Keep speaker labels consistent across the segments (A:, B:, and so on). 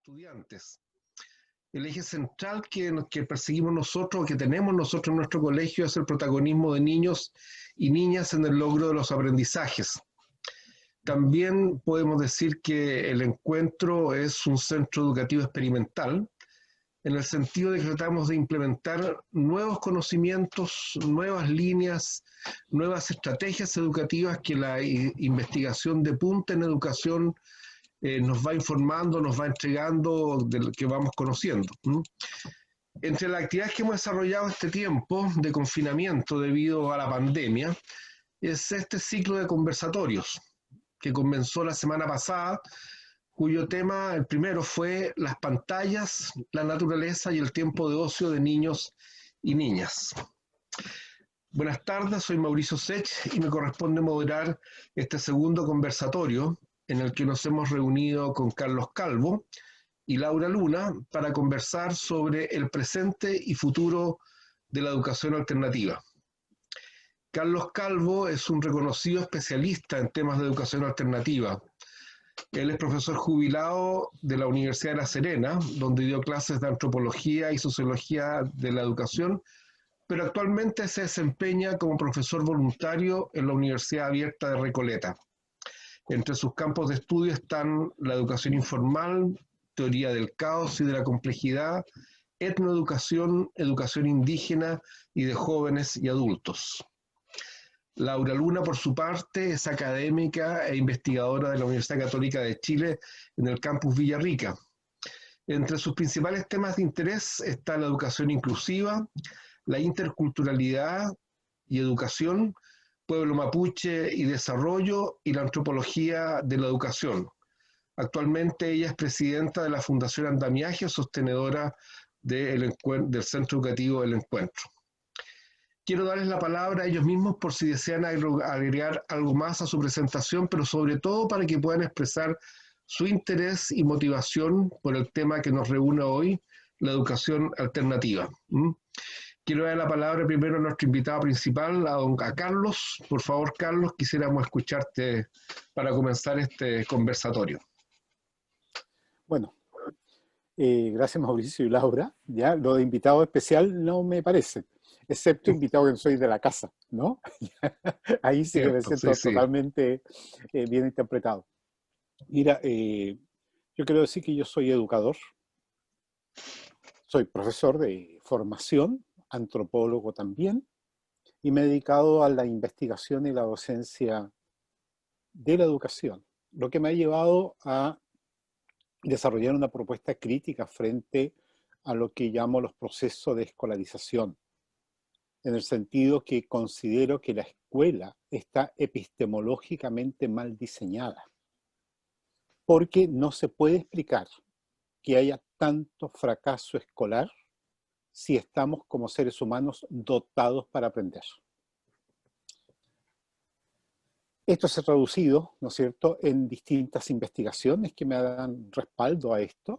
A: estudiantes. El eje central que perseguimos nosotros, que tenemos nosotros en nuestro colegio, es el protagonismo de niños y niñas en el logro de los aprendizajes. También podemos decir que el encuentro es un centro educativo experimental, en el sentido de que tratamos de implementar nuevos conocimientos, nuevas líneas, nuevas estrategias educativas que la investigación de punta en educación nos va informando, nos va entregando de lo que vamos conociendo. Entre las actividades que hemos desarrollado este tiempo de confinamiento debido a la pandemia, es este ciclo de conversatorios que comenzó la semana pasada, cuyo tema, el primero, fue las pantallas, la naturaleza y el tiempo de ocio de niños y niñas. Buenas tardes, soy Mauricio Sech y me corresponde moderar este segundo conversatorio en el que nos hemos reunido con Carlos Calvo y Laura Luna para conversar sobre el presente y futuro de la educación alternativa. Carlos Calvo es un reconocido especialista en temas de educación alternativa. Él es profesor jubilado de la Universidad de La Serena, donde dio clases de antropología y sociología de la educación, pero actualmente se desempeña como profesor voluntario en la Universidad Abierta de Recoleta. Entre sus campos de estudio están la educación informal, teoría del caos y de la complejidad, etnoeducación, educación indígena y de jóvenes y adultos. Laura Luna, por su parte, es académica e investigadora de la Universidad Católica de Chile en el campus Villarrica. Entre sus principales temas de interés está la educación inclusiva, la interculturalidad y educación, pueblo mapuche y desarrollo, y la antropología de la educación. Actualmente ella es presidenta de la Fundación Andamiaje, sostenedora del Centro Educativo del Encuentro. Quiero darles la palabra a ellos mismos por si desean agregar algo más a su presentación, pero sobre todo para que puedan expresar su interés y motivación por el tema que nos reúne hoy, la educación alternativa. Quiero dar la palabra primero a nuestro invitado principal, a Carlos. Por favor, Carlos, quisiéramos escucharte para comenzar este conversatorio.
B: Bueno, gracias Mauricio y Laura. Ya, lo de invitado especial no me parece, excepto invitado que soy de la casa, ¿no? Ahí sí que me siento totalmente bien interpretado. Mira, yo quiero decir que yo soy educador, soy profesor de formación, antropólogo también, y me he dedicado a la investigación y la docencia de la educación, lo que me ha llevado a desarrollar una propuesta crítica frente a lo que llamo los procesos de escolarización, en el sentido que considero que la escuela está epistemológicamente mal diseñada, porque no se puede explicar que haya tanto fracaso escolar si estamos como seres humanos dotados para aprender. Esto se ha traducido, ¿no es cierto?, en distintas investigaciones que me dan respaldo a esto,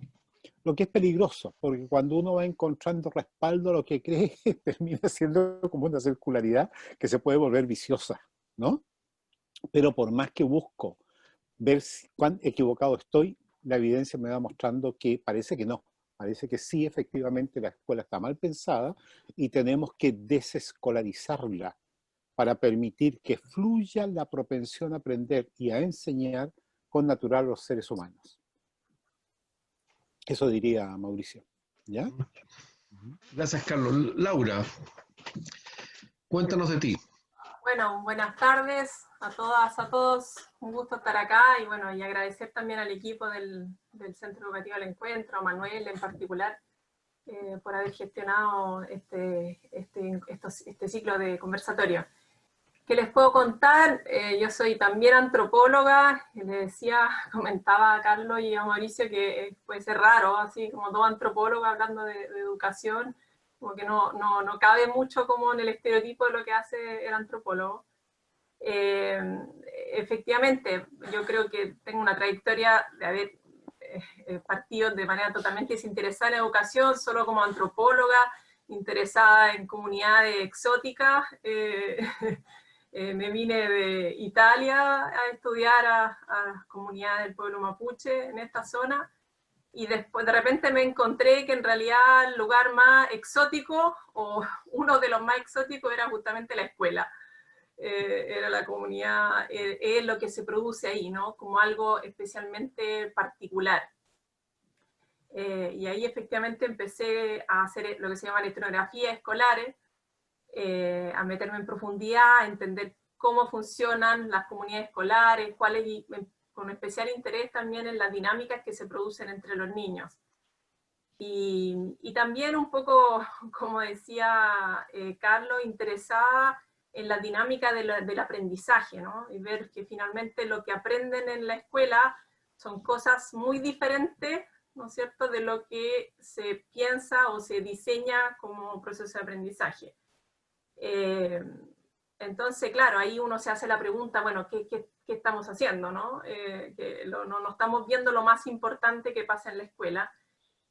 B: lo que es peligroso, porque cuando uno va encontrando respaldo a lo que cree, termina siendo como una circularidad que se puede volver viciosa, ¿no? Pero por más que busco ver cuán equivocado estoy, la evidencia me va mostrando que parece que no. Parece que sí, efectivamente, la escuela está mal pensada y tenemos que desescolarizarla para permitir que fluya la propensión a aprender y a enseñar con natural a los seres humanos. Eso diría Mauricio. ¿Ya?
A: Gracias, Carlos. Laura, cuéntanos de ti.
C: Bueno, buenas tardes a todas, a todos. Un gusto estar acá y bueno, y agradecer también al equipo del Centro Educativo del Encuentro, a Manuel en particular, por haber gestionado este ciclo de conversatorio. ¿Qué les puedo contar? Yo soy también antropóloga, comentaba a Carlos y a Mauricio que puede ser raro, así como todo antropólogo hablando de educación, como que no cabe mucho como en el estereotipo de lo que hace el antropólogo. Efectivamente, yo creo que tengo una trayectoria de haber partido de manera totalmente desinteresada en educación, solo como antropóloga, interesada en comunidades exóticas. Me vine de Italia a estudiar a las comunidades del pueblo mapuche en esta zona, y después de repente me encontré que en realidad el lugar más exótico, o uno de los más exóticos, era justamente la escuela. Era la comunidad, es lo que se produce ahí, ¿no? Como algo especialmente particular. Y ahí efectivamente empecé a hacer lo que se llaman etnografías escolares, a meterme en profundidad, a entender cómo funcionan las comunidades escolares, con especial interés también en las dinámicas que se producen entre los niños. Y también un poco, como decía Carlos, interesada en la dinámica del aprendizaje, ¿no? Y ver que finalmente lo que aprenden en la escuela son cosas muy diferentes, ¿no es cierto?, de lo que se piensa o se diseña como proceso de aprendizaje. Entonces, claro, ahí uno se hace la pregunta, bueno, ¿qué estamos haciendo, no? No estamos viendo lo más importante que pasa en la escuela,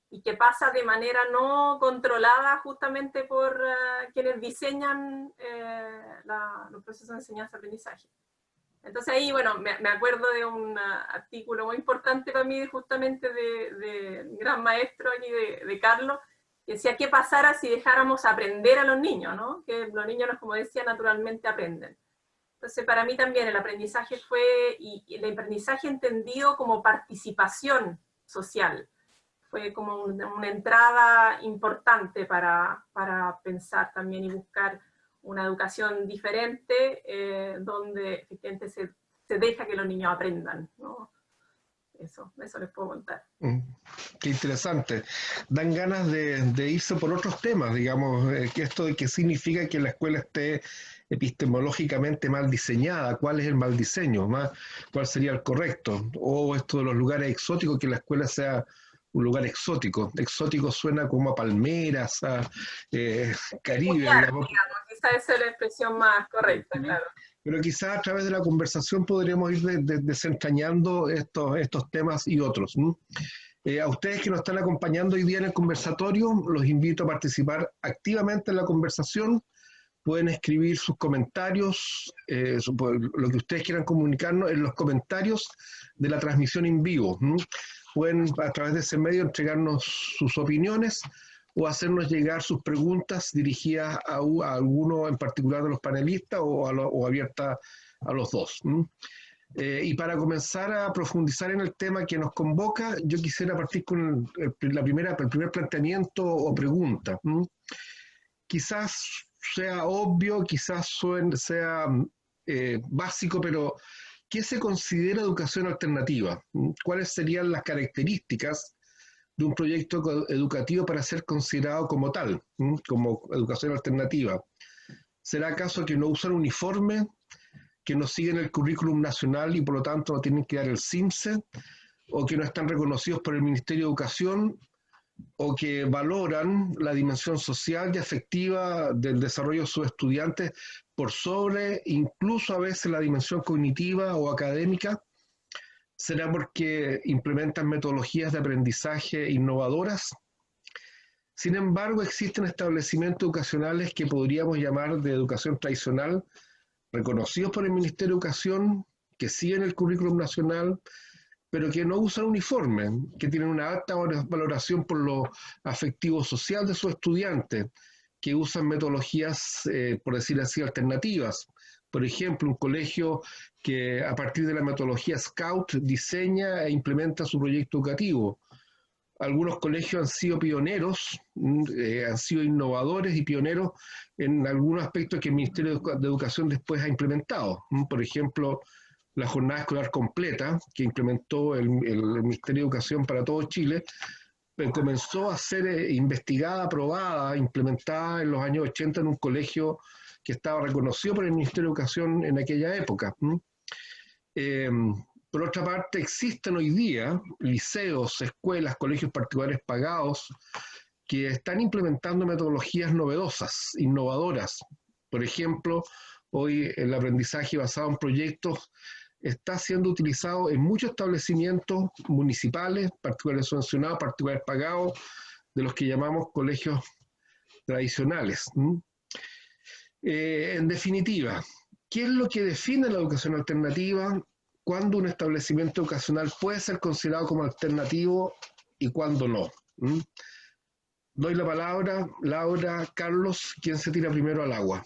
C: y que pasa de manera no controlada justamente por quienes diseñan los procesos de enseñanza-aprendizaje. Entonces ahí, bueno, me acuerdo de un artículo muy importante para mí, justamente de un gran maestro aquí, de Carlos, que decía qué pasara si dejáramos aprender a los niños, ¿no? Que los niños, como decía, naturalmente aprenden. Entonces para mí también el aprendizaje y el aprendizaje entendido como participación social, fue como una entrada importante para pensar también y buscar una educación diferente, donde efectivamente se deja que los niños aprendan, ¿no? Eso les puedo contar.
A: Qué interesante. Dan ganas de irse por otros temas, digamos, que esto de qué significa que la escuela esté epistemológicamente mal diseñada, cuál es el mal diseño, cuál sería el correcto, o esto de los lugares exóticos, que la escuela sea un lugar exótico. Exótico suena como a palmeras, a Caribe,
C: digamos, quizá esa es la expresión más correcta, claro.
A: Pero quizás a través de la conversación podríamos ir desentrañando estos temas y otros. A ustedes que nos están acompañando hoy día en el conversatorio, los invito a participar activamente en la conversación. Pueden escribir sus comentarios, lo que ustedes quieran comunicarnos en los comentarios de la transmisión en vivo. Pueden a través de ese medio entregarnos sus opiniones o hacernos llegar sus preguntas dirigidas a alguno en particular de los panelistas o abiertas a los dos. Y para comenzar a profundizar en el tema que nos convoca, yo quisiera partir con el primer planteamiento o pregunta. Quizás sea obvio, quizás sea básico, pero ¿qué se considera educación alternativa? ¿Cuáles serían las características de un proyecto educativo para ser considerado como tal, como educación alternativa? ¿Será acaso que no usan uniforme, que no siguen el currículum nacional y por lo tanto no tienen que dar el CIMSE, o que no están reconocidos por el Ministerio de Educación, o que valoran la dimensión social y afectiva del desarrollo de sus estudiantes por sobre incluso a veces la dimensión cognitiva o académica? ¿Será porque implementan metodologías de aprendizaje innovadoras? Sin embargo, existen establecimientos educacionales que podríamos llamar de educación tradicional, reconocidos por el Ministerio de Educación, que siguen el currículum nacional, pero que no usan uniforme, que tienen una alta valoración por lo afectivo social de sus estudiantes, que usan metodologías, por decir así, alternativas. Por ejemplo, un colegio que a partir de la metodología Scout diseña e implementa su proyecto educativo. Algunos colegios han sido pioneros, han sido innovadores y pioneros en algunos aspectos que el Ministerio de Educación después ha implementado. Por ejemplo, la jornada escolar completa que implementó el Ministerio de Educación para todo Chile, comenzó a ser investigada, aprobada, implementada en los años 80 en un colegio que estaba reconocido por el Ministerio de Educación en aquella época. Por otra parte, existen hoy día liceos, escuelas, colegios particulares pagados que están implementando metodologías novedosas, innovadoras. Por ejemplo, hoy el aprendizaje basado en proyectos está siendo utilizado en muchos establecimientos municipales, particulares subvencionados, particulares pagados, de los que llamamos colegios tradicionales. En definitiva, ¿qué es lo que define la educación alternativa? ¿Cuándo un establecimiento educacional puede ser considerado como alternativo y cuándo no. ¿Mm? Doy la palabra, Laura, Carlos, ¿quién se tira primero al agua?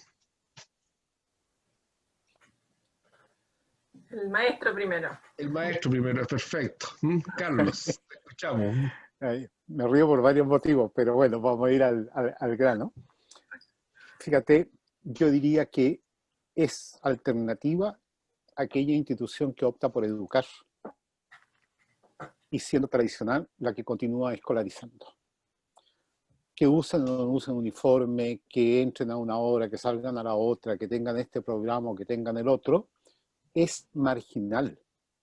C: El maestro primero.
A: El maestro primero, es perfecto. ¿Mm? Carlos, te escuchamos.
B: Me río por varios motivos, pero bueno, vamos a ir al grano. Fíjate, yo diría que es alternativa aquella institución que opta por educar y siendo tradicional la que continúa escolarizando. Que usen o no usen uniforme, que entren a una hora, que salgan a la otra, que tengan este programa o que tengan el otro, es marginal,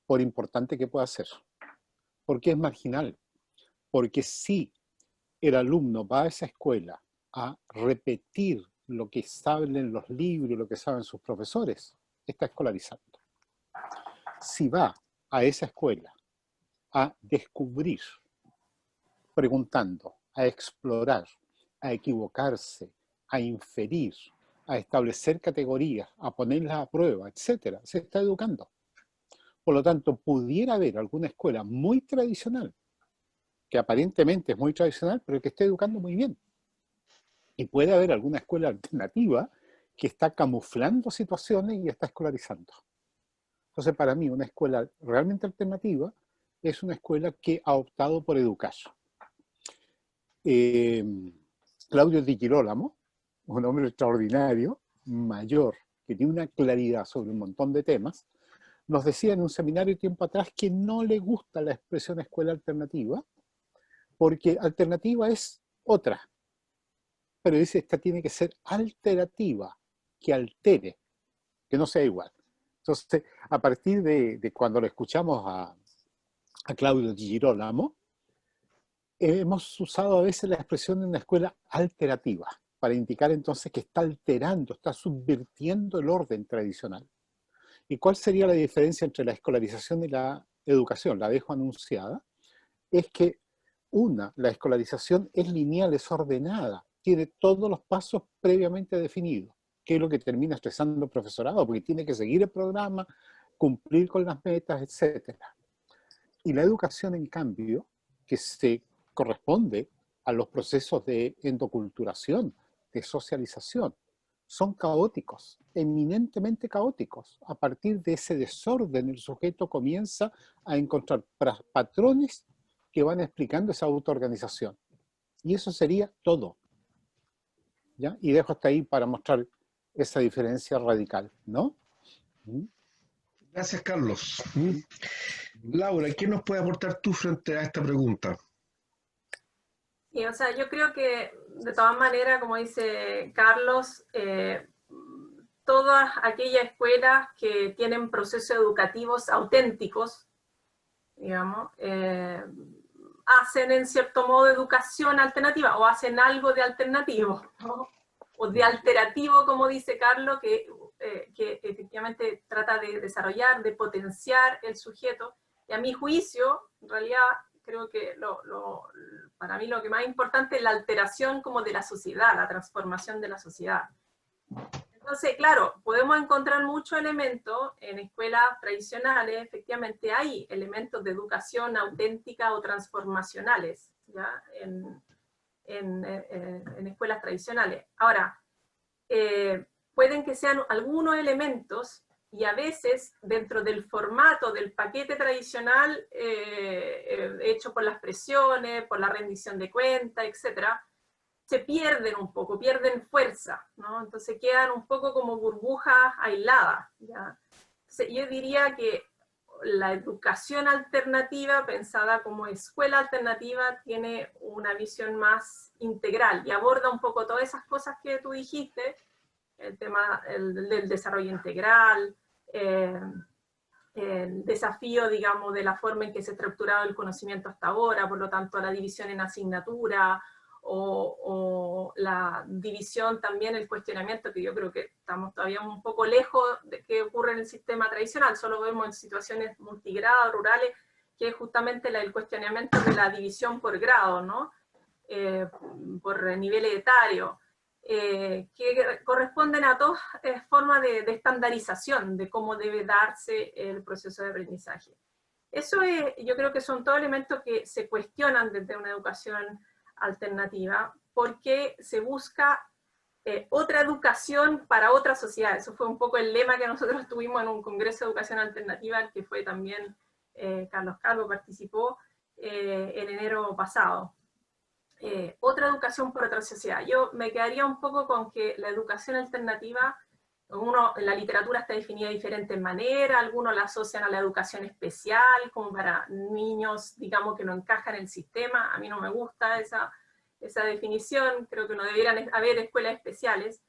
B: por importante que pueda ser. ¿Por qué es marginal? Porque si el alumno va a esa escuela a repetir lo que saben en los libros, lo que saben sus profesores, está escolarizando. Si va a esa escuela a descubrir, preguntando, a explorar, a equivocarse, a inferir, a establecer categorías, a ponerlas a prueba, etc., se está educando. Por lo tanto, pudiera haber alguna escuela muy tradicional, que aparentemente es muy tradicional, pero que esté educando muy bien. Y puede haber alguna escuela alternativa que está camuflando situaciones y está escolarizando. Entonces, para mí, una escuela realmente alternativa es una escuela que ha optado por educar. Claudio Di Girolamo, un hombre extraordinario, mayor, que tiene una claridad sobre un montón de temas, nos decía en un seminario tiempo atrás que no le gusta la expresión escuela alternativa, porque alternativa es otra. Pero dice, esta tiene que ser alterativa, que altere, que no sea igual. Entonces, a partir de cuando lo escuchamos a Claudio Di Girolamo, hemos usado a veces la expresión de una escuela alterativa, para indicar entonces que está alterando, está subvirtiendo el orden tradicional. ¿Y cuál sería la diferencia entre la escolarización y la educación? La dejo anunciada. Es que la escolarización es lineal, es ordenada, tiene todos los pasos previamente definidos, que es lo que termina estresando al profesorado, porque tiene que seguir el programa, cumplir con las metas, etc. Y la educación, en cambio, que se corresponde a los procesos de endoculturación, de socialización, son caóticos, eminentemente caóticos. A partir de ese desorden, el sujeto comienza a encontrar patrones que van explicando esa autoorganización. Y eso sería todo. ¿Ya? Y dejo hasta ahí para mostrar esa diferencia radical, ¿no?
A: Gracias, Carlos. Laura, ¿qué nos puede aportar tú frente a esta pregunta?
C: Sí, o sea, yo creo que de todas maneras, como dice Carlos, todas aquellas escuelas que tienen procesos educativos auténticos, digamos, hacen en cierto modo educación alternativa o hacen algo de alternativo, ¿no? O de alterativo, como dice Carlos, que efectivamente trata de desarrollar, de potenciar el sujeto. Y a mi juicio, en realidad, creo que para mí lo que más importante es la alteración como de la sociedad, la transformación de la sociedad. Entonces, claro, podemos encontrar muchos elementos en escuelas tradicionales, efectivamente hay elementos de educación auténtica o transformacionales, ¿ya? En escuelas tradicionales. Ahora, pueden que sean algunos elementos y a veces dentro del formato del paquete tradicional hecho por las presiones, por la rendición de cuentas, etcétera, se pierden un poco, pierden fuerza, ¿no? Entonces quedan un poco como burbujas aisladas, ¿ya? Entonces, yo diría que la educación alternativa, pensada como escuela alternativa, tiene una visión más integral y aborda un poco todas esas cosas que tú dijiste, el tema del desarrollo integral, el desafío, digamos, de la forma en que se ha estructurado el conocimiento hasta ahora, por lo tanto, la división en asignatura, o la división también, el cuestionamiento, que yo creo que estamos todavía un poco lejos de que ocurre en el sistema tradicional, solo vemos en situaciones multigrado, rurales, que es justamente el cuestionamiento de la división por grado, ¿no? Por nivel etario, que corresponden a dos formas de estandarización de cómo debe darse el proceso de aprendizaje. Eso es, yo creo que son todos elementos que se cuestionan desde una educación alternativa, porque se busca otra educación para otra sociedad. Eso fue un poco el lema que nosotros tuvimos en un congreso de educación alternativa, al que fue también Carlos Calvo, participó en enero pasado. Otra educación por otra sociedad. Yo me quedaría un poco con que la educación alternativa, en la literatura está definida de diferentes maneras, algunos la asocian a la educación especial, como para niños, digamos, que no encajan en el sistema. A mí no me gusta esa definición, creo que no debieran haber escuelas especiales,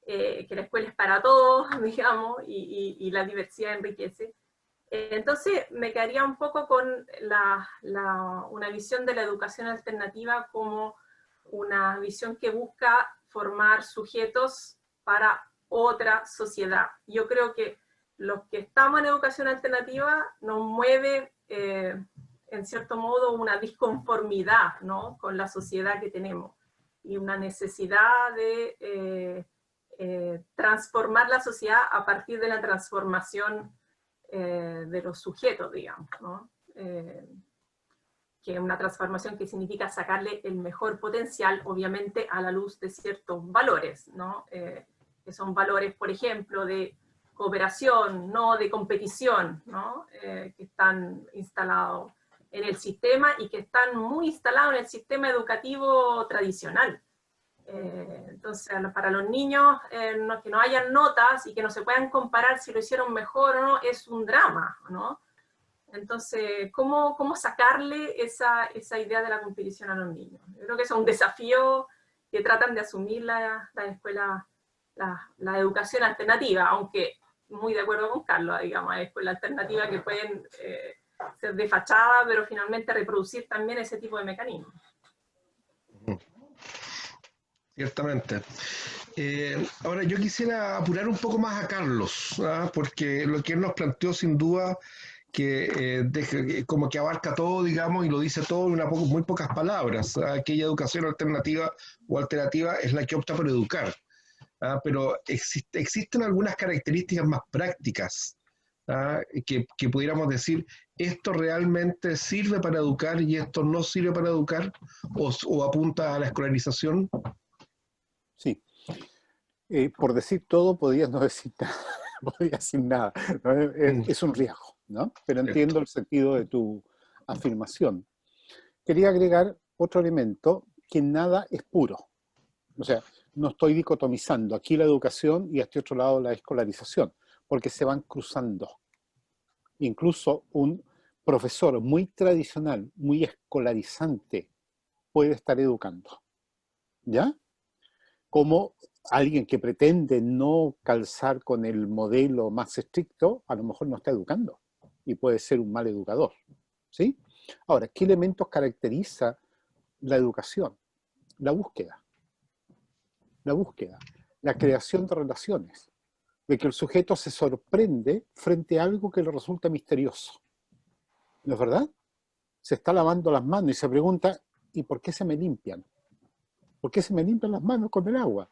C: que la escuela es para todos, digamos, y la diversidad enriquece. Entonces me quedaría un poco con una visión de la educación alternativa como una visión que busca formar sujetos para otra sociedad. Yo creo que los que estamos en educación alternativa nos mueve en cierto modo una disconformidad, ¿no?, con la sociedad que tenemos y una necesidad de transformar la sociedad a partir de la transformación de los sujetos, digamos, ¿no? Que es una transformación que significa sacarle el mejor potencial, obviamente, a la luz de ciertos valores, ¿no? Que son valores, por ejemplo, de cooperación, no de competición, ¿no? Que están instalados en el sistema y que están muy instalados en el sistema educativo tradicional. Entonces, para los niños, que no hayan notas y que no se puedan comparar si lo hicieron mejor o no, es un drama, ¿no? Entonces, ¿cómo sacarle esa idea de la competición a los niños? Yo creo que es un desafío que tratan de asumir la escuela, la educación alternativa, aunque muy de acuerdo con Carlos, digamos, hay escuelas alternativas que pueden ser de fachada, pero finalmente reproducir también ese tipo de mecanismos.
A: Ciertamente. Ahora, yo quisiera apurar un poco más a Carlos, porque lo que él nos planteó sin duda que como que abarca todo, digamos, y lo dice todo en muy pocas palabras. Aquella educación alternativa o alternativa es la que opta por educar, pero existen algunas características más prácticas, que pudiéramos decir, esto realmente sirve para educar y esto no sirve para educar, o apunta a la escolarización.
B: Sí. Por decir todo, podías no decir nada. Podías decir nada. ¿No? Es un riesgo, ¿no? Pero entiendo el sentido de tu afirmación. Quería agregar otro elemento, que nada es puro. O sea, no estoy dicotomizando aquí la educación y a este otro lado la escolarización, porque se van cruzando. Incluso un profesor muy tradicional, muy escolarizante, puede estar educando. ¿Ya? Como alguien que pretende no calzar con el modelo más estricto, a lo mejor no está educando y puede ser un mal educador. ¿Sí? Ahora, ¿qué elementos caracteriza la educación? La búsqueda. La búsqueda. La creación de relaciones. De que el sujeto se sorprende frente a algo que le resulta misterioso. ¿No es verdad? Se está lavando las manos y se pregunta, ¿y por qué se me limpian? ¿Por qué se me limpian las manos con el agua?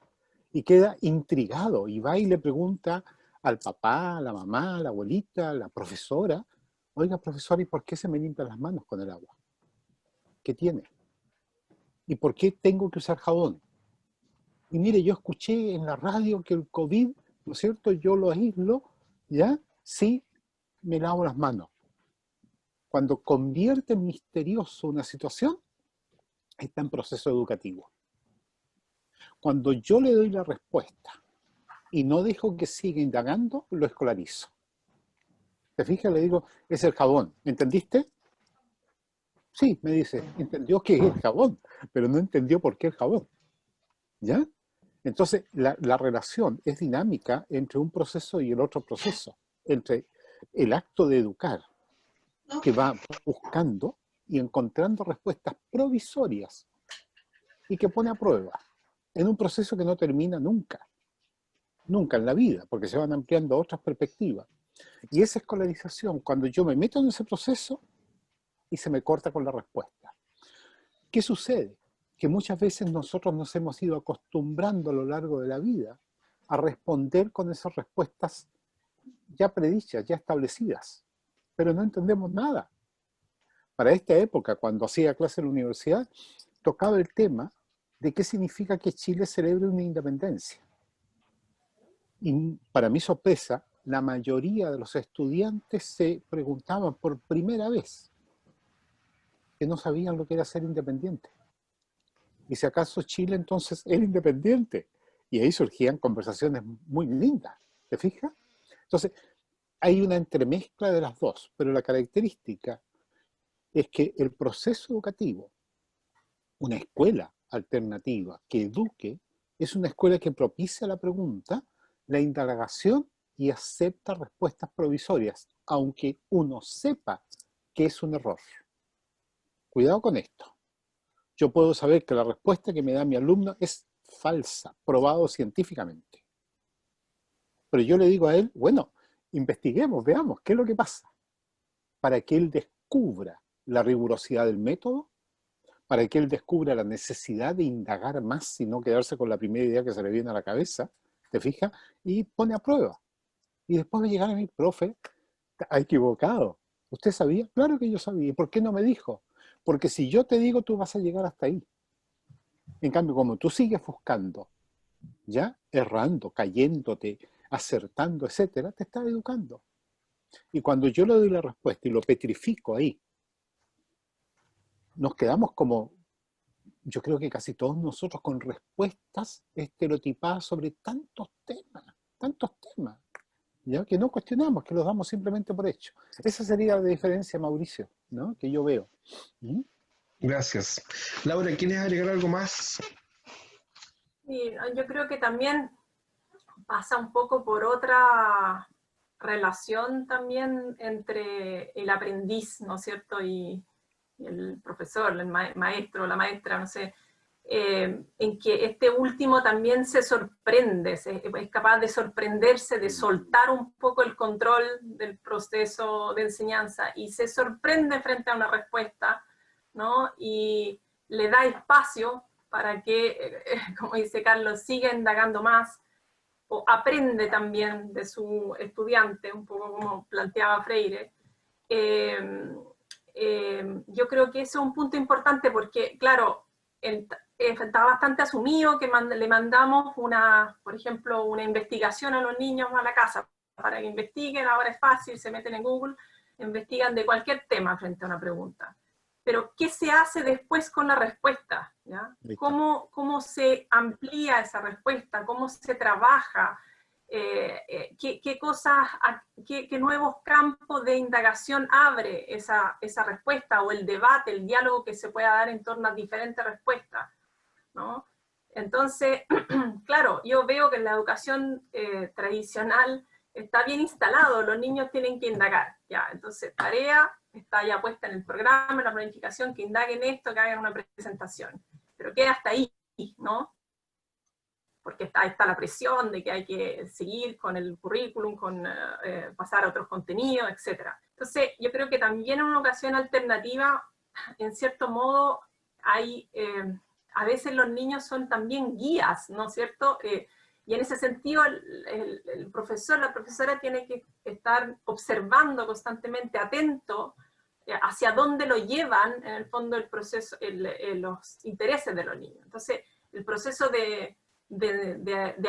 B: Y queda intrigado y va y le pregunta al papá, a la mamá, a la abuelita, a la profesora, oiga, profesor, ¿y por qué se me limpian las manos con el agua? ¿Qué tiene? ¿Y por qué tengo que usar jabón? Y mire, yo escuché en la radio que el COVID, ¿no es cierto? Yo lo aíslo, ¿ya? Sí, me lavo las manos. Cuando convierte en misterioso una situación, está en proceso educativo. Cuando yo le doy la respuesta y no dejo que siga indagando, lo escolarizo. ¿Te fijas? Le digo, es el jabón. ¿Entendiste? Sí, me dice, entendió que es el jabón, pero no entendió por qué el jabón. ¿Ya? Entonces, la relación es dinámica entre un proceso y el otro proceso, entre el acto de educar, que va buscando y encontrando respuestas provisorias y que pone a prueba, en un proceso que no termina nunca, nunca en la vida, porque se van ampliando otras perspectivas. Y esa escolarización, cuando yo me meto en ese proceso y se me corta con la respuesta. ¿Qué sucede? Que muchas veces nosotros nos hemos ido acostumbrando a lo largo de la vida a responder con esas respuestas ya predichas, ya establecidas. pero no entendemos nada. Para esta época, cuando hacía clase en la universidad, tocaba el tema de qué significa que Chile celebre una independencia. Y para mi sorpresa, la mayoría de los estudiantes se preguntaban por primera vez que no sabían lo que era ser independiente. Y si acaso Chile entonces era independiente. Y ahí surgían conversaciones muy lindas, ¿te fijas? Entonces, hay una entremezcla de las dos, pero la característica es que el proceso educativo, una escuela alternativa que eduque, es una escuela que propicia la pregunta, la indagación y acepta respuestas provisorias, aunque uno sepa que es un error. Cuidado con esto. Yo puedo saber que la respuesta que me da mi alumno es falsa, probado científicamente. Pero yo le digo a él, bueno, investiguemos, veamos qué es lo que pasa, para que él descubra la rigurosidad del método, para que él descubra la necesidad de indagar más y no quedarse con la primera idea que se le viene a la cabeza, ¿te fijas? Y pone a prueba. Y después de llegar a mi profe, ha equivocado. ¿Usted sabía? Claro que yo sabía. ¿Y por qué no me dijo? Porque si yo te digo, tú vas a llegar hasta ahí. En cambio, como tú sigues buscando, ¿ya? Errando, cayéndote, acertando, etcétera, te está educando. Y cuando yo le doy la respuesta y lo petrifico ahí, nos quedamos como, yo creo que casi todos nosotros, con respuestas estereotipadas sobre tantos temas, ¿ya? Que no cuestionamos, que los damos simplemente por hecho. Esa sería la diferencia, Mauricio, ¿no? Que yo veo. ¿Mm?
A: Gracias. Laura, ¿quieres agregar algo más?
C: Sí, yo creo que también pasa un poco por otra relación también entre el aprendiz, ¿no es cierto?, y el profesor, el maestro, la maestra, no sé, en que este último también se sorprende, es capaz de sorprenderse, de soltar un poco el control del proceso de enseñanza y se sorprende frente a una respuesta, ¿no? Y le da espacio para que, como dice Carlos, siga indagando más, o aprende también de su estudiante, un poco como planteaba Freire. Yo creo que ese es un punto importante porque, claro, está bastante asumido que le mandamos por ejemplo, una investigación a los niños a la casa para que investiguen, ahora es fácil, se meten en Google, investigan de cualquier tema frente a una pregunta. Pero, ¿qué se hace después con la respuesta? ¿Ya? ¿Cómo se amplía esa respuesta? ¿Cómo se trabaja? ¿Qué nuevos campos de indagación abre esa respuesta o el debate, el diálogo que se pueda dar en torno a diferentes respuestas, ¿no? Entonces, claro, yo veo que en la educación tradicional está bien instalado, los niños tienen que indagar, ya, entonces tarea está ya puesta en el programa, en la planificación, que indaguen esto, que hagan una presentación, pero queda hasta ahí, ¿no? Porque está la presión de que hay que seguir con el currículum, con pasar a otros contenidos, etc. Entonces, yo creo que también en una ocasión alternativa, en cierto modo, hay, a veces los niños son también guías, ¿no es cierto? Y en ese sentido, el profesor, la profesora tiene que estar observando constantemente, atento, hacia dónde lo llevan, en el fondo, el proceso, los intereses de los niños. Entonces, el proceso de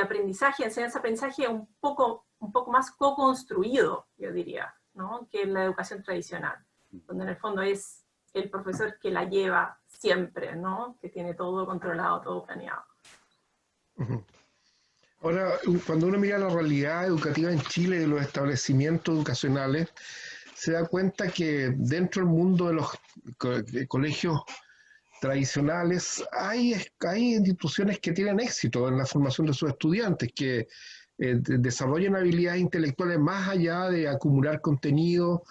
C: aprendizaje, enseñanza-aprendizaje un poco más co-construido, yo diría, ¿no? Que en la educación tradicional, donde en el fondo es el profesor que la lleva siempre, ¿no? Que tiene todo controlado, todo planeado.
A: Ahora, cuando uno mira la realidad educativa en Chile de los establecimientos educacionales, se da cuenta que dentro del mundo de los colegios tradicionales hay instituciones que tienen éxito en la formación de sus estudiantes, que desarrollan habilidades intelectuales más allá de acumular contenido,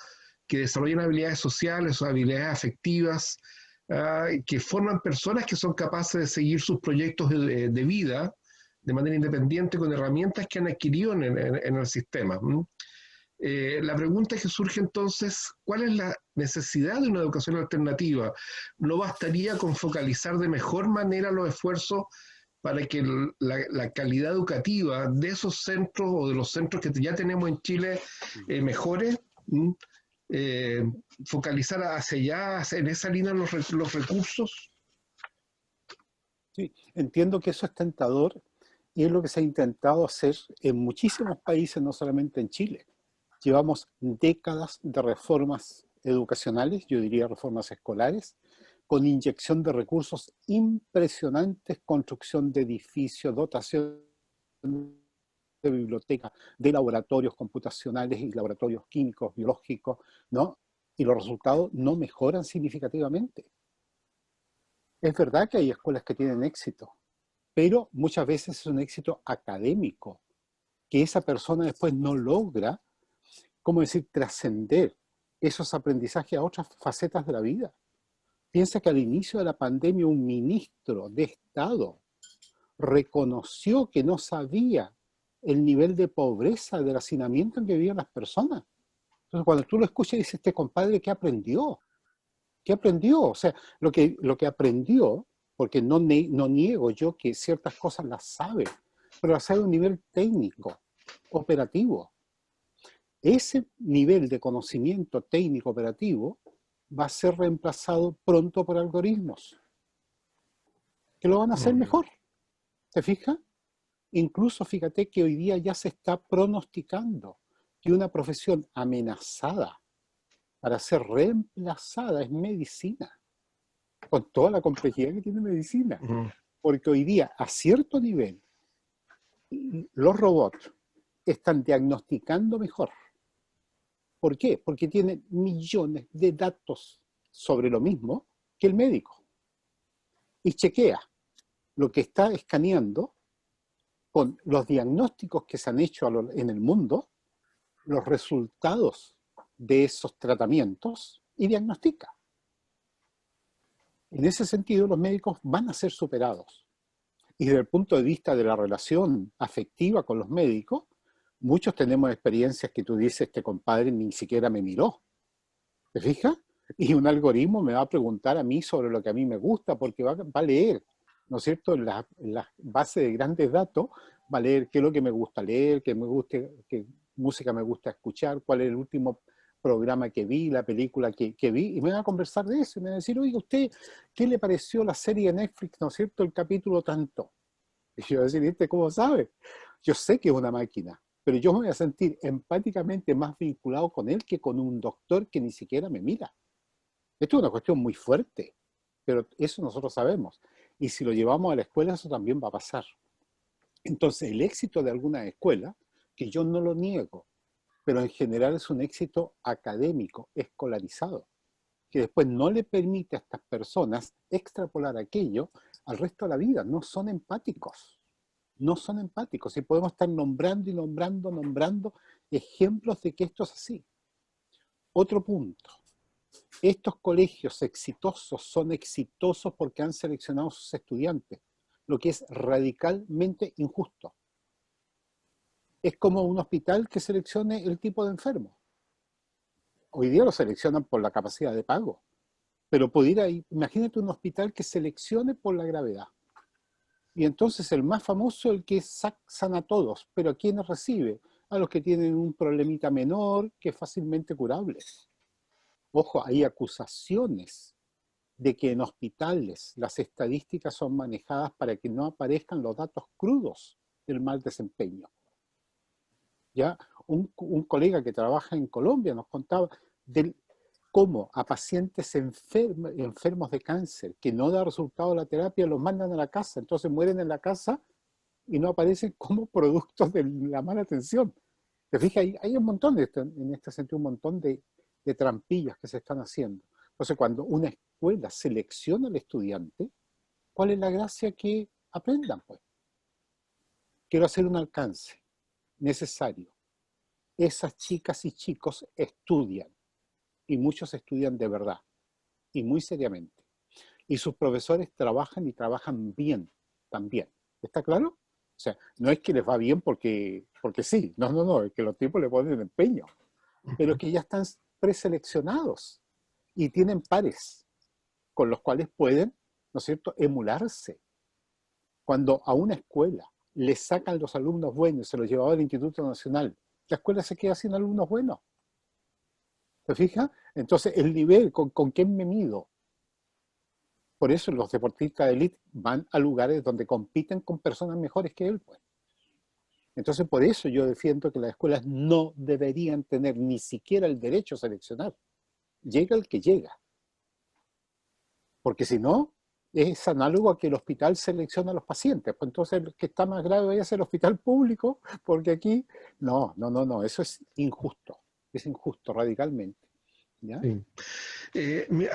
A: que desarrollan habilidades sociales o habilidades afectivas, que forman personas que son capaces de seguir sus proyectos de vida de manera independiente con herramientas que han adquirido en el sistema. La pregunta que surge entonces, ¿cuál es la necesidad de una educación alternativa? ¿No bastaría con focalizar de mejor manera los esfuerzos para que la calidad educativa de esos centros o de los centros que ya tenemos en Chile mejore? focalizar hacia allá, en esa línea los recursos.
B: Sí, entiendo que eso es tentador y es lo que se ha intentado hacer en muchísimos países, no solamente en Chile. Llevamos décadas de reformas educacionales, yo diría reformas escolares, con inyección de recursos impresionantes, construcción de edificios, dotación de biblioteca, de laboratorios computacionales y laboratorios químicos, biológicos, ¿no? Y los resultados no mejoran significativamente. Es verdad que hay escuelas que tienen éxito, pero muchas veces es un éxito académico, que esa persona después no logra, ¿cómo decir?, trascender esos aprendizajes a otras facetas de la vida. Piensa que al inicio de la pandemia un ministro de Estado reconoció que no sabía el nivel de pobreza, del hacinamiento en que vivían las personas. Entonces cuando tú lo escuchas dices, este compadre, ¿qué aprendió? ¿Qué aprendió? O sea, lo que aprendió, porque no niego yo que ciertas cosas las sabe, pero las sabe a un nivel técnico, operativo. Ese nivel de conocimiento técnico operativo va a ser reemplazado pronto por algoritmos que lo van a hacer mejor. ¿Te fijas? Incluso fíjate que hoy día ya se está pronosticando que una profesión amenazada para ser reemplazada es medicina, con toda la complejidad que tiene medicina. Porque hoy día, a cierto nivel, los robots están diagnosticando mejor. ¿Por qué? Porque tienen millones de datos sobre lo mismo que el médico. Y chequea lo que está escaneando con los diagnósticos que se han hecho en el mundo, los resultados de esos tratamientos y diagnostica. En ese sentido, los médicos van a ser superados. Y desde el punto de vista de la relación afectiva con los médicos, muchos tenemos experiencias que tú dices, este compadre ni siquiera me miró. ¿Te fijas? Y un algoritmo me va a preguntar a mí sobre lo que a mí me gusta, porque va a leer, ¿no es cierto? En la base de grandes datos, va a leer qué es lo que me gusta leer, qué música me gusta escuchar, cuál es el último programa que vi, la película que vi, y me va a conversar de eso, y me va a decir, oiga, ¿usted qué le pareció la serie de Netflix, ¿no es cierto? El capítulo tanto. Y yo voy a decir, ¿este cómo sabe? Yo sé que es una máquina, pero yo me voy a sentir empáticamente más vinculado con él que con un doctor que ni siquiera me mira. Esto es una cuestión muy fuerte, pero eso nosotros sabemos. Y si lo llevamos a la escuela, eso también va a pasar. Entonces, el éxito de alguna escuela, que yo no lo niego, pero en general es un éxito académico, escolarizado, que después no le permite a estas personas extrapolar aquello al resto de la vida. No son empáticos. No son empáticos. Y podemos estar nombrando y nombrando ejemplos de que esto es así. Otro punto. Estos colegios exitosos son exitosos porque han seleccionado a sus estudiantes, lo que es radicalmente injusto. Es como un hospital que seleccione el tipo de enfermo. Hoy día lo seleccionan por la capacidad de pago, pero imagínate un hospital que seleccione por la gravedad. Y entonces el más famoso, el que sana a todos, pero ¿a quiénes recibe? A los que tienen un problemita menor que es fácilmente curable. Ojo, hay acusaciones de que en hospitales las estadísticas son manejadas para que no aparezcan los datos crudos del mal desempeño. ¿Ya? Un colega que trabaja en Colombia nos contaba de cómo a pacientes enfermos de cáncer que no da resultado la terapia los mandan a la casa, entonces mueren en la casa y no aparecen como productos de la mala atención. ¿Te fijas? Hay un montón en este sentido, un montón de trampillas que se están haciendo. Entonces, cuando una escuela selecciona al estudiante, ¿cuál es la gracia? Que aprendan, pues. Quiero hacer un alcance necesario. Esas chicas y chicos estudian, y muchos estudian de verdad, y muy seriamente. Y sus profesores trabajan y trabajan bien, también. ¿Está claro? O sea, no es que les va bien porque sí, no, es que los tipos le ponen empeño, pero que ya están preseleccionados y tienen pares con los cuales pueden, ¿no es cierto?, emularse. Cuando a una escuela le sacan los alumnos buenos, se los llevaba al Instituto Nacional, la escuela se queda sin alumnos buenos. ¿Te fijas? Entonces, el nivel, ¿con quién me mido? Por eso los deportistas de élite van a lugares donde compiten con personas mejores que él, pues. Entonces, por eso yo defiendo que las escuelas no deberían tener ni siquiera el derecho a seleccionar. Llega el que llega. Porque si no, es análogo a que el hospital selecciona a los pacientes. Pues entonces, el que está más grave es el hospital público, porque aquí, no, eso es injusto. Es injusto radicalmente. ¿Ya?
A: Sí.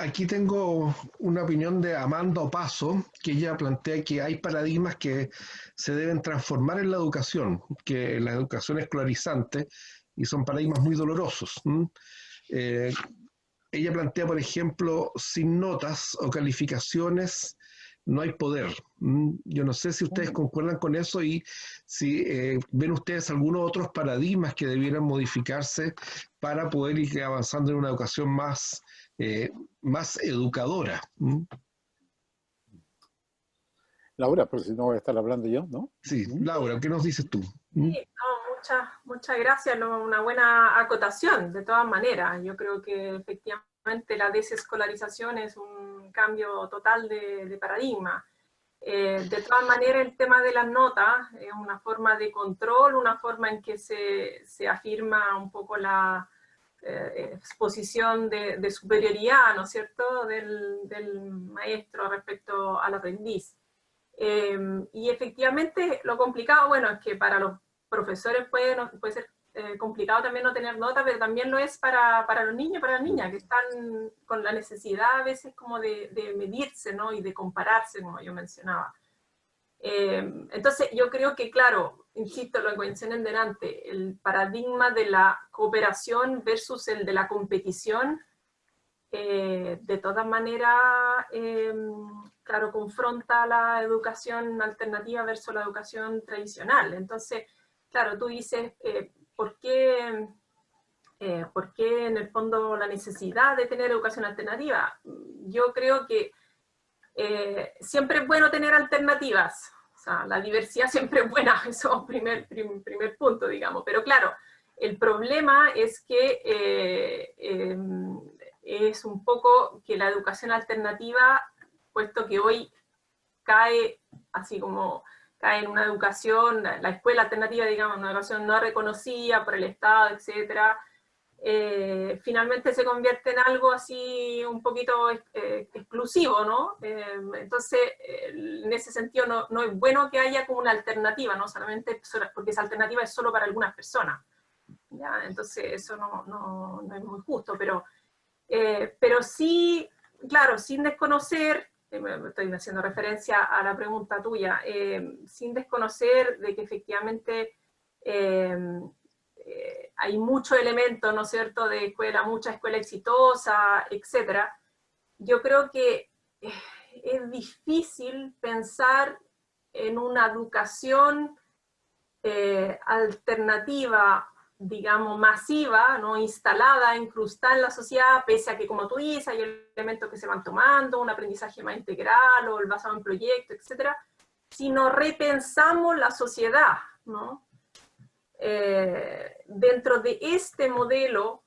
A: Aquí tengo una opinión de Amanda Opaso, que ella plantea que hay paradigmas que se deben transformar en la educación, que la educación escolarizante, y son paradigmas muy dolorosos. Ella plantea, por ejemplo, sin notas o calificaciones no hay poder. Yo no sé si ustedes concuerdan con eso y si ven ustedes algunos otros paradigmas que debieran modificarse para poder ir avanzando en una educación más educadora.
B: Laura, pero si no voy a estar hablando yo, ¿no?
A: Sí, Laura, ¿qué nos dices tú?
C: Sí, no, muchas gracias, una buena acotación, de todas maneras. Yo creo que efectivamente la desescolarización es un cambio total de paradigma. De todas maneras, el tema de las notas es una forma de control, una forma en que se afirma un poco la exposición de superioridad, ¿no es cierto?, del maestro respecto al aprendiz. Y efectivamente lo complicado, bueno, es que para los profesores puede ser complicado también no tener nota, pero también lo es para los niños y para las niñas, que están con la necesidad a veces como de medirse, ¿no? Y de compararse, como yo mencionaba. Entonces yo creo que, claro, insisto, lo que mencioné delante, el paradigma de la cooperación versus el de la competición, de todas maneras, claro, confronta la educación alternativa versus la educación tradicional. Entonces, claro, tú dices, ¿por qué en el fondo la necesidad de tener educación alternativa? Yo creo que siempre es bueno tener alternativas. O sea, la diversidad siempre es buena, eso es primer punto, digamos. Pero claro, el problema es que es un poco que la educación alternativa, puesto que hoy cae así como cae en una educación, la escuela alternativa, digamos, una educación no reconocida por el Estado, etcétera, finalmente se convierte en algo así un poquito exclusivo, ¿no? Entonces, en ese sentido no es bueno que haya como una alternativa, no solamente porque esa alternativa es solo para algunas personas, ¿ya? Entonces eso no es muy justo, pero sí, claro, sin desconocer, estoy haciendo referencia a la pregunta tuya, sin desconocer de que efectivamente hay muchos elementos, ¿no es cierto?, de escuela, mucha escuela exitosa, etcétera. Yo creo que es difícil pensar en una educación alternativa, digamos, masiva, ¿no?, instalada, incrustada en la sociedad, pese a que, como tú dices, hay elementos que se van tomando, un aprendizaje más integral o el basado en proyectos, etcétera, si no repensamos la sociedad, ¿no? Dentro de este modelo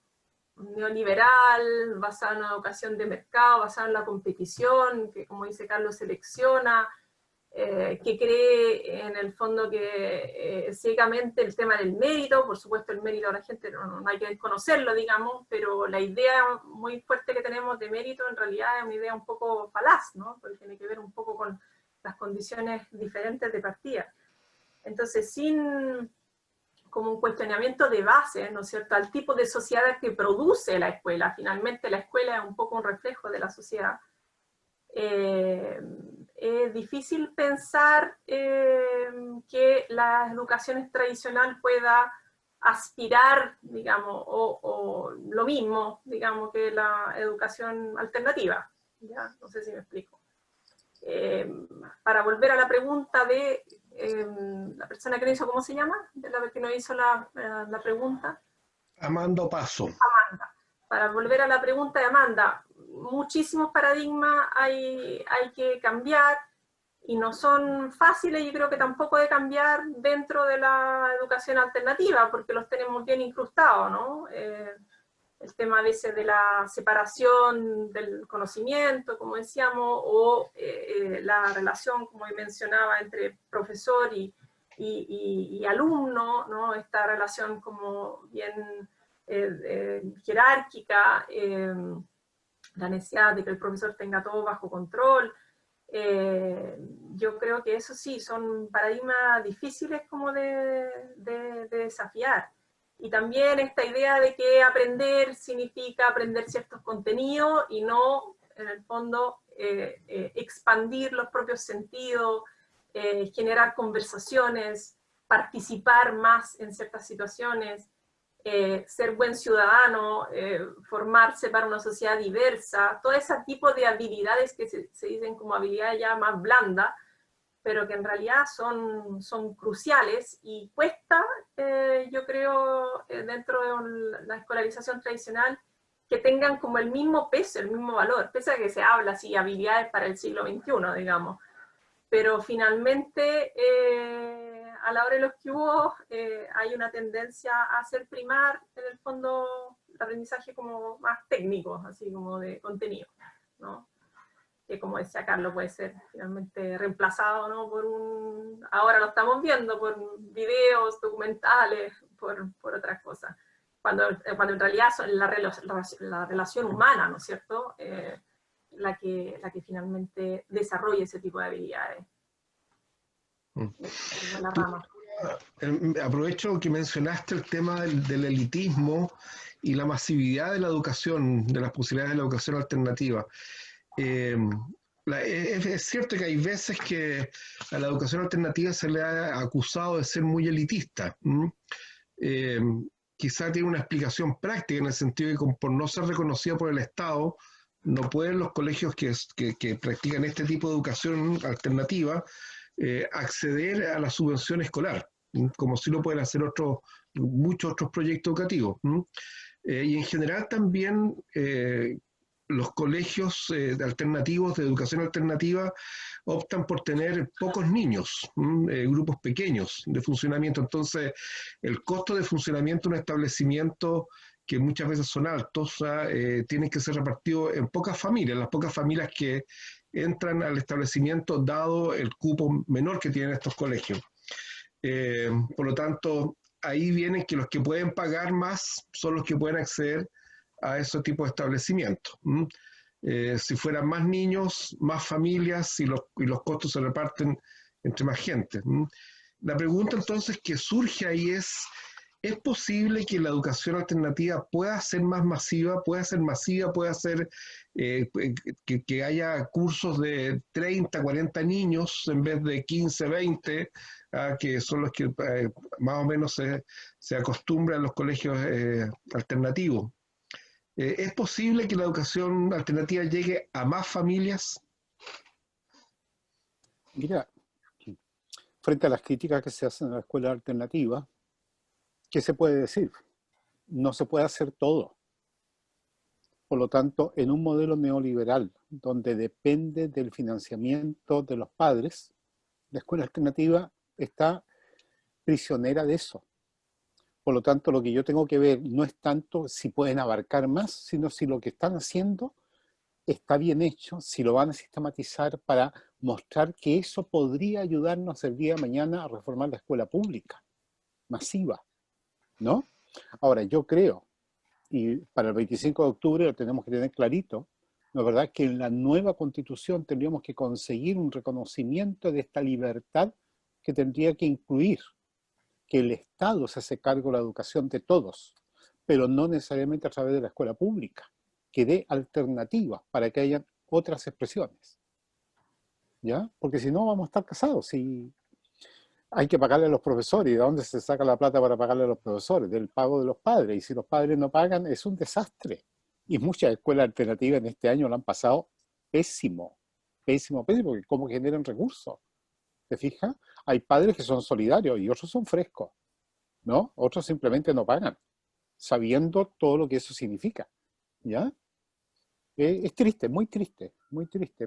C: neoliberal, basado en una educación de mercado, basado en la competición, que como dice Carlos, selecciona, que cree en el fondo que ciegamente el tema del mérito, por supuesto el mérito a la gente no hay que desconocerlo, digamos, pero la idea muy fuerte que tenemos de mérito en realidad es una idea un poco falaz, ¿no? Porque tiene que ver un poco con las condiciones diferentes de partida. Entonces, sin como un cuestionamiento de base, ¿no es cierto?, al tipo de sociedad que produce la escuela. Finalmente la escuela es un poco un reflejo de la sociedad. Es difícil pensar que la educación tradicional pueda aspirar, digamos, o lo mismo, digamos, que la educación alternativa. ¿Ya? No sé si me explico. Para volver a la pregunta de la persona que nos hizo, ¿cómo se llama? De la que nos hizo la pregunta.
A: Amanda Opaso.
C: Amanda. Para volver a la pregunta de Amanda, muchísimos paradigmas hay que cambiar y no son fáciles, yo creo que tampoco de cambiar dentro de la educación alternativa, porque los tenemos bien incrustados, ¿no? el tema a veces de la separación del conocimiento, como decíamos, o la relación, como mencionaba, entre profesor y alumno, ¿no? Esta relación como bien jerárquica, la necesidad de que el profesor tenga todo bajo control. Yo creo que eso sí, son paradigmas difíciles como de desafiar. Y también esta idea de que aprender significa aprender ciertos contenidos y no, en el fondo, expandir los propios sentidos, generar conversaciones, participar más en ciertas situaciones, ser buen ciudadano, formarse para una sociedad diversa, todo ese tipo de habilidades que se dicen como habilidades ya más blandas, pero que en realidad son cruciales y cuesta, yo creo, dentro de la escolarización tradicional, que tengan como el mismo peso, el mismo valor, pese a que se habla así, habilidades para el siglo XXI, digamos. Pero finalmente, a la hora de los que hubo, hay una tendencia a hacer primar, en el fondo, el aprendizaje como más técnico, así como de contenido, ¿no? Que como decía Carlos, puede ser finalmente reemplazado, ¿no? Ahora lo estamos viendo, por videos, documentales, por otras cosas. Cuando en realidad son la relación humana, ¿no es cierto? La que finalmente desarrolla ese tipo de habilidades. La rama.
A: Aprovecho que mencionaste el tema del elitismo y la masividad de la educación, de las posibilidades de la educación alternativa. Es cierto que hay veces que a la educación alternativa se le ha acusado de ser muy elitista. Quizá tiene una explicación práctica en el sentido de que por no ser reconocida por el Estado, no pueden los colegios que practican este tipo de educación alternativa acceder a la subvención escolar, como sí lo pueden hacer muchos otros proyectos educativos. Y en general también los colegios alternativos de educación alternativa optan por tener pocos niños, grupos pequeños de funcionamiento. Entonces, el costo de funcionamiento de un establecimiento, que muchas veces son altos, tienen que ser repartidos en pocas familias, las pocas familias que entran al establecimiento dado el cupo menor que tienen estos colegios. Por lo tanto, ahí vienen que los que pueden pagar más son los que pueden acceder a esos tipos de establecimientos. Si fueran más niños, más familias y los costos se reparten entre más gente. La pregunta entonces que surge ahí ¿es posible que la educación alternativa pueda ser más masiva, pueda ser que haya cursos de 30, 40 niños en vez de 15, 20, que son los que más o menos se acostumbran en los colegios alternativos? ¿Es posible que la educación alternativa llegue a más familias?
B: Mira, frente a las críticas que se hacen a la escuela alternativa, ¿qué se puede decir? No se puede hacer todo. Por lo tanto, en un modelo neoliberal, donde depende del financiamiento de los padres, la escuela alternativa está prisionera de eso. Por lo tanto, lo que yo tengo que ver no es tanto si pueden abarcar más, sino si lo que están haciendo está bien hecho, si lo van a sistematizar para mostrar que eso podría ayudarnos el día de mañana a reformar la escuela pública, masiva, ¿no? Ahora, yo creo, y para el 25 de octubre lo tenemos que tener clarito, ¿no es verdad?, que en la nueva Constitución tendríamos que conseguir un reconocimiento de esta libertad que tendría que incluir que el Estado se hace cargo de la educación de todos, pero no necesariamente a través de la escuela pública, que dé alternativas para que haya otras expresiones, ¿ya? Porque si no vamos a estar casados, si hay que pagarle a los profesores, ¿y de dónde se saca la plata para pagarle a los profesores? Del pago de los padres, y si los padres no pagan es un desastre. Y muchas escuelas alternativas en este año lo han pasado pésimo, pésimo, pésimo, porque cómo generan recursos. ¿Te fijas? Hay padres que son solidarios y otros son frescos, ¿no? Otros simplemente no pagan, sabiendo todo lo que eso significa, ¿ya? Es triste, muy triste,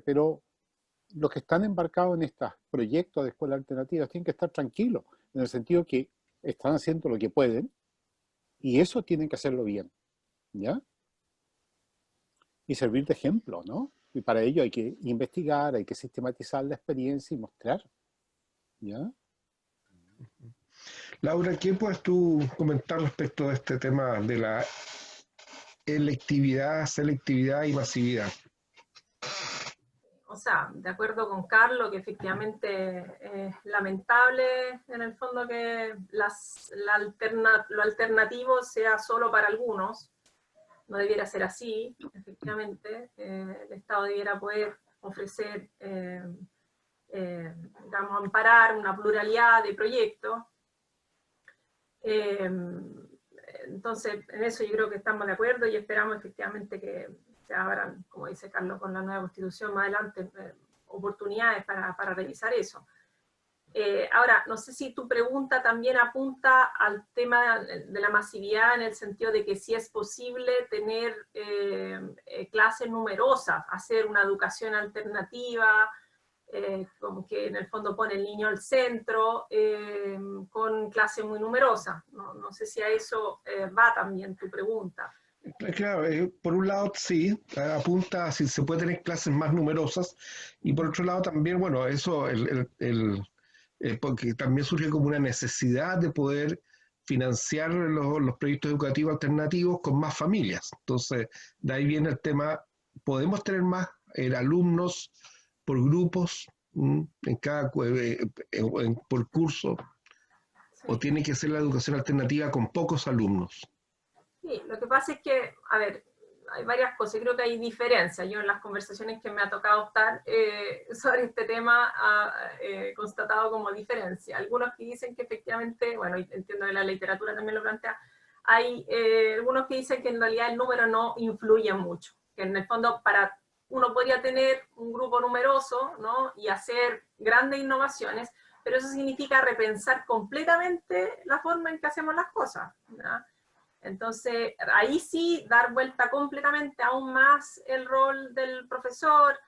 B: pero los que están embarcados en estos proyectos de escuelas alternativas tienen que estar tranquilos, en el sentido que están haciendo lo que pueden y eso tienen que hacerlo bien. ¿ya? Y servir de ejemplo, ¿no? Y para ello hay que investigar, hay que sistematizar la experiencia y mostrar, ¿ya?
A: Laura, ¿qué puedes tú comentar respecto de este tema de la electividad, selectividad y masividad?
C: O sea, de acuerdo con Carlos, que efectivamente es lamentable en el fondo que lo alternativo sea solo para algunos. No debiera ser así, efectivamente. El Estado debiera poder ofrecer, digamos, amparar una pluralidad de proyectos. Entonces, en eso yo creo que estamos de acuerdo y esperamos efectivamente que se abran, como dice Carlos, con la nueva Constitución más adelante, oportunidades para revisar eso. Ahora, no sé si tu pregunta también apunta al tema de la masividad en el sentido de que si es posible tener clases numerosas, hacer una educación alternativa, como que en el fondo pone el niño al centro, con clases muy numerosas. No sé si a eso va también tu pregunta.
A: Claro, por un lado sí, apunta a si se puede tener clases más numerosas, y por otro lado también, bueno, eso, porque también surge como una necesidad de poder financiar los proyectos educativos alternativos con más familias. Entonces, de ahí viene el tema, ¿podemos tener más alumnos por grupos en cada, por curso? ¿O
C: Sí.
A: tiene que ser la educación alternativa con pocos alumnos?
C: Sí, lo que pasa es que, a ver, hay varias cosas, creo que hay diferencias. Yo en las conversaciones que me ha tocado estar sobre este tema he constatado como diferencia. Algunos que dicen que efectivamente, bueno, entiendo que la literatura también lo plantea, hay algunos que dicen que en realidad el número no influye mucho, que en el fondo uno podría tener un grupo numeroso, ¿no? Y hacer grandes innovaciones, pero eso significa repensar completamente la forma en que hacemos las cosas, ¿no? Entonces, ahí sí, dar vuelta completamente aún más el rol del profesor,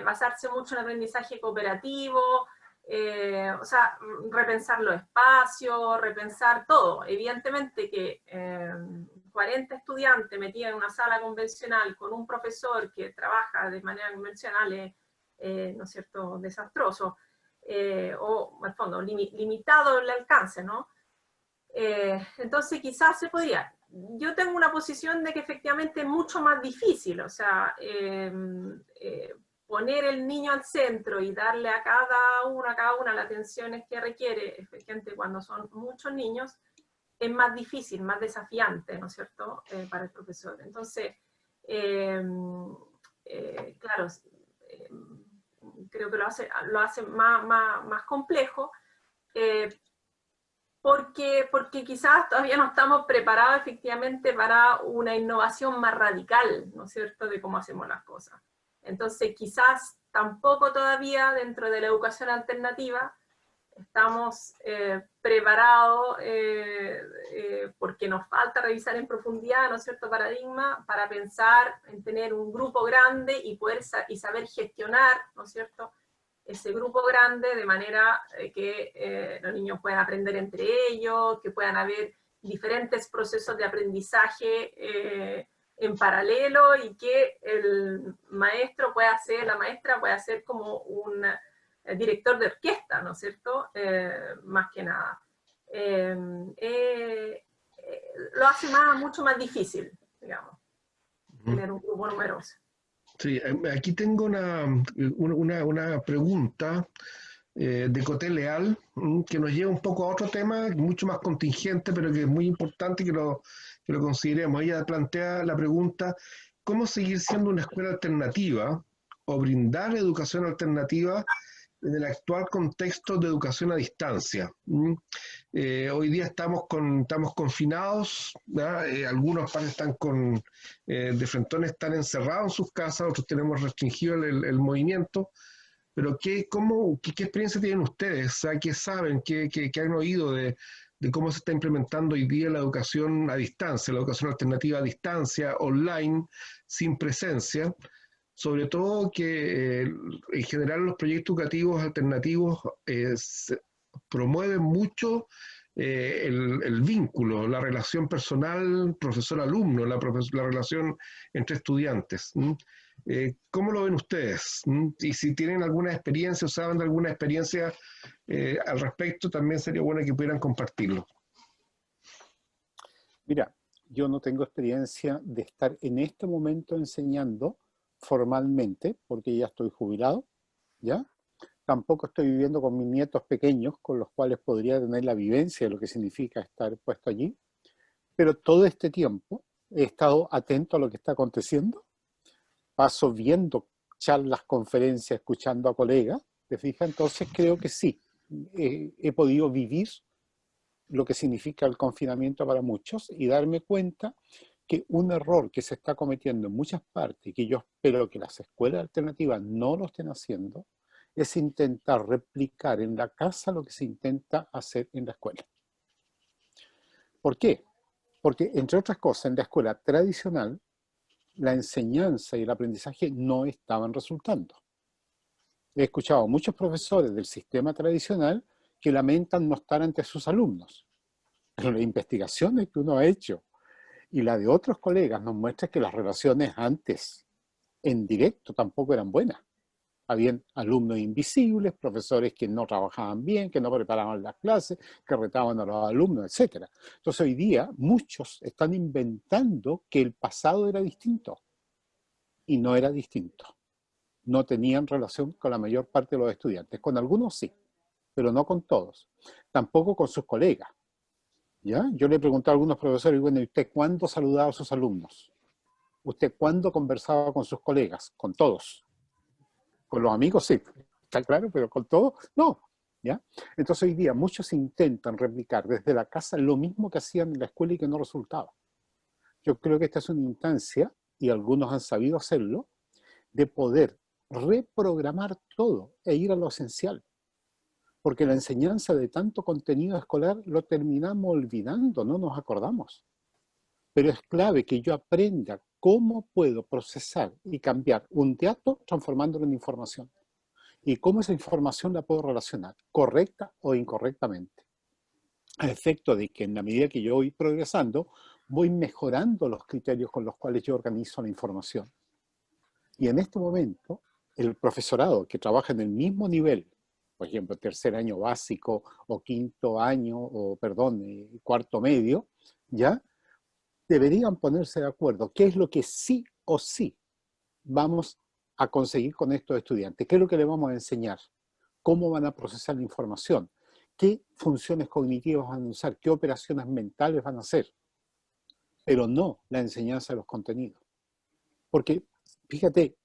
C: basarse mucho en aprendizaje cooperativo, o sea, repensar los espacios, repensar todo. Evidentemente que 40 estudiantes metidos en una sala convencional con un profesor que trabaja de manera convencional es, ¿no es cierto?, desastroso, o, al fondo, limitado el alcance, ¿no? Entonces quizás se podría. Yo tengo una posición de que efectivamente es mucho más difícil, o sea, poner el niño al centro y darle a cada una las atenciones que requiere, especialmente cuando son muchos niños, es más difícil, más desafiante, ¿no es cierto?, para el profesor. Entonces, claro, creo que lo hace más complejo, porque quizás todavía no estamos preparados efectivamente para una innovación más radical, ¿no es cierto?, de cómo hacemos las cosas. Entonces, quizás tampoco todavía dentro de la educación alternativa estamos preparados, porque nos falta revisar en profundidad, ¿no es cierto?, paradigma, para pensar en tener un grupo grande y poder y saber gestionar, ¿no es cierto?, ese grupo grande de manera que los niños puedan aprender entre ellos, que puedan haber diferentes procesos de aprendizaje en paralelo y que el maestro pueda ser, la maestra pueda ser como un director de orquesta, ¿no es cierto?, más que nada. Lo hace mucho más difícil, digamos, tener un grupo numeroso.
A: Sí, aquí tengo una pregunta de Coté Leal, que nos lleva un poco a otro tema, mucho más contingente, pero que es muy importante que lo consideremos. Ella plantea la pregunta, ¿cómo seguir siendo una escuela alternativa o brindar educación alternativa en el actual contexto de educación a distancia? Hoy día estamos confinados, algunos padres están de frentones, están encerrados en sus casas, otros tenemos restringido el movimiento, pero ¿qué experiencia tienen ustedes? O sea, ¿qué saben, qué han oído de cómo se está implementando hoy día la educación a distancia, la educación alternativa a distancia, online, sin presencia? Sobre todo que en general los proyectos educativos alternativos promueven mucho el vínculo, la relación personal profesor-alumno, la relación entre estudiantes. ¿Cómo lo ven ustedes? Y si tienen alguna experiencia o saben de alguna experiencia al respecto, también sería bueno que pudieran compartirlo.
B: Mira, yo no tengo experiencia de estar en este momento enseñando formalmente, porque ya estoy jubilado, ¿ya? Tampoco estoy viviendo con mis nietos pequeños, con los cuales podría tener la vivencia de lo que significa estar puesto allí. Pero todo este tiempo he estado atento a lo que está aconteciendo. Paso viendo charlas, conferencias, escuchando a colegas, ¿te fijas? Entonces creo que sí, he podido vivir lo que significa el confinamiento para muchos y darme cuenta que un error que se está cometiendo en muchas partes, y que yo espero que las escuelas alternativas no lo estén haciendo, es intentar replicar en la casa lo que se intenta hacer en la escuela. ¿Por qué? Porque, entre otras cosas, en la escuela tradicional, la enseñanza y el aprendizaje no estaban resultando. He escuchado a muchos profesores del sistema tradicional que lamentan no estar ante sus alumnos. Pero las investigaciones que uno ha hecho y la de otros colegas nos muestra que las relaciones antes, en directo, tampoco eran buenas. Habían alumnos invisibles, profesores que no trabajaban bien, que no preparaban las clases, que retaban a los alumnos, etc. Entonces hoy día muchos están inventando que el pasado era distinto. Y no era distinto. No tenían relación con la mayor parte de los estudiantes. Con algunos sí, pero no con todos. Tampoco con sus colegas. ¿Ya? Yo le pregunté a algunos profesores, bueno, ¿y usted cuándo saludaba a sus alumnos? ¿Usted cuándo conversaba con sus colegas? Con todos. Con los amigos sí, está claro, pero con todos no. ¿Ya? Entonces hoy día muchos intentan replicar desde la casa lo mismo que hacían en la escuela y que no resultaba. Yo creo que esta es una instancia, y algunos han sabido hacerlo, de poder reprogramar todo e ir a lo esencial. Porque la enseñanza de tanto contenido escolar lo terminamos olvidando, no nos acordamos. Pero es clave que yo aprenda cómo puedo procesar y cambiar un dato transformándolo en información. Y cómo esa información la puedo relacionar, correcta o incorrectamente. A efecto de que en la medida que yo voy progresando, voy mejorando los criterios con los cuales yo organizo la información. Y en este momento, el profesorado que trabaja en el mismo nivel, por ejemplo, tercer año básico o quinto año, o perdón, cuarto medio, ¿ya? Deberían ponerse de acuerdo qué es lo que sí o sí vamos a conseguir con estos estudiantes, qué es lo que les vamos a enseñar, cómo van a procesar la información, qué funciones cognitivas van a usar, qué operaciones mentales van a hacer, pero no la enseñanza de los contenidos. Porque, fíjate,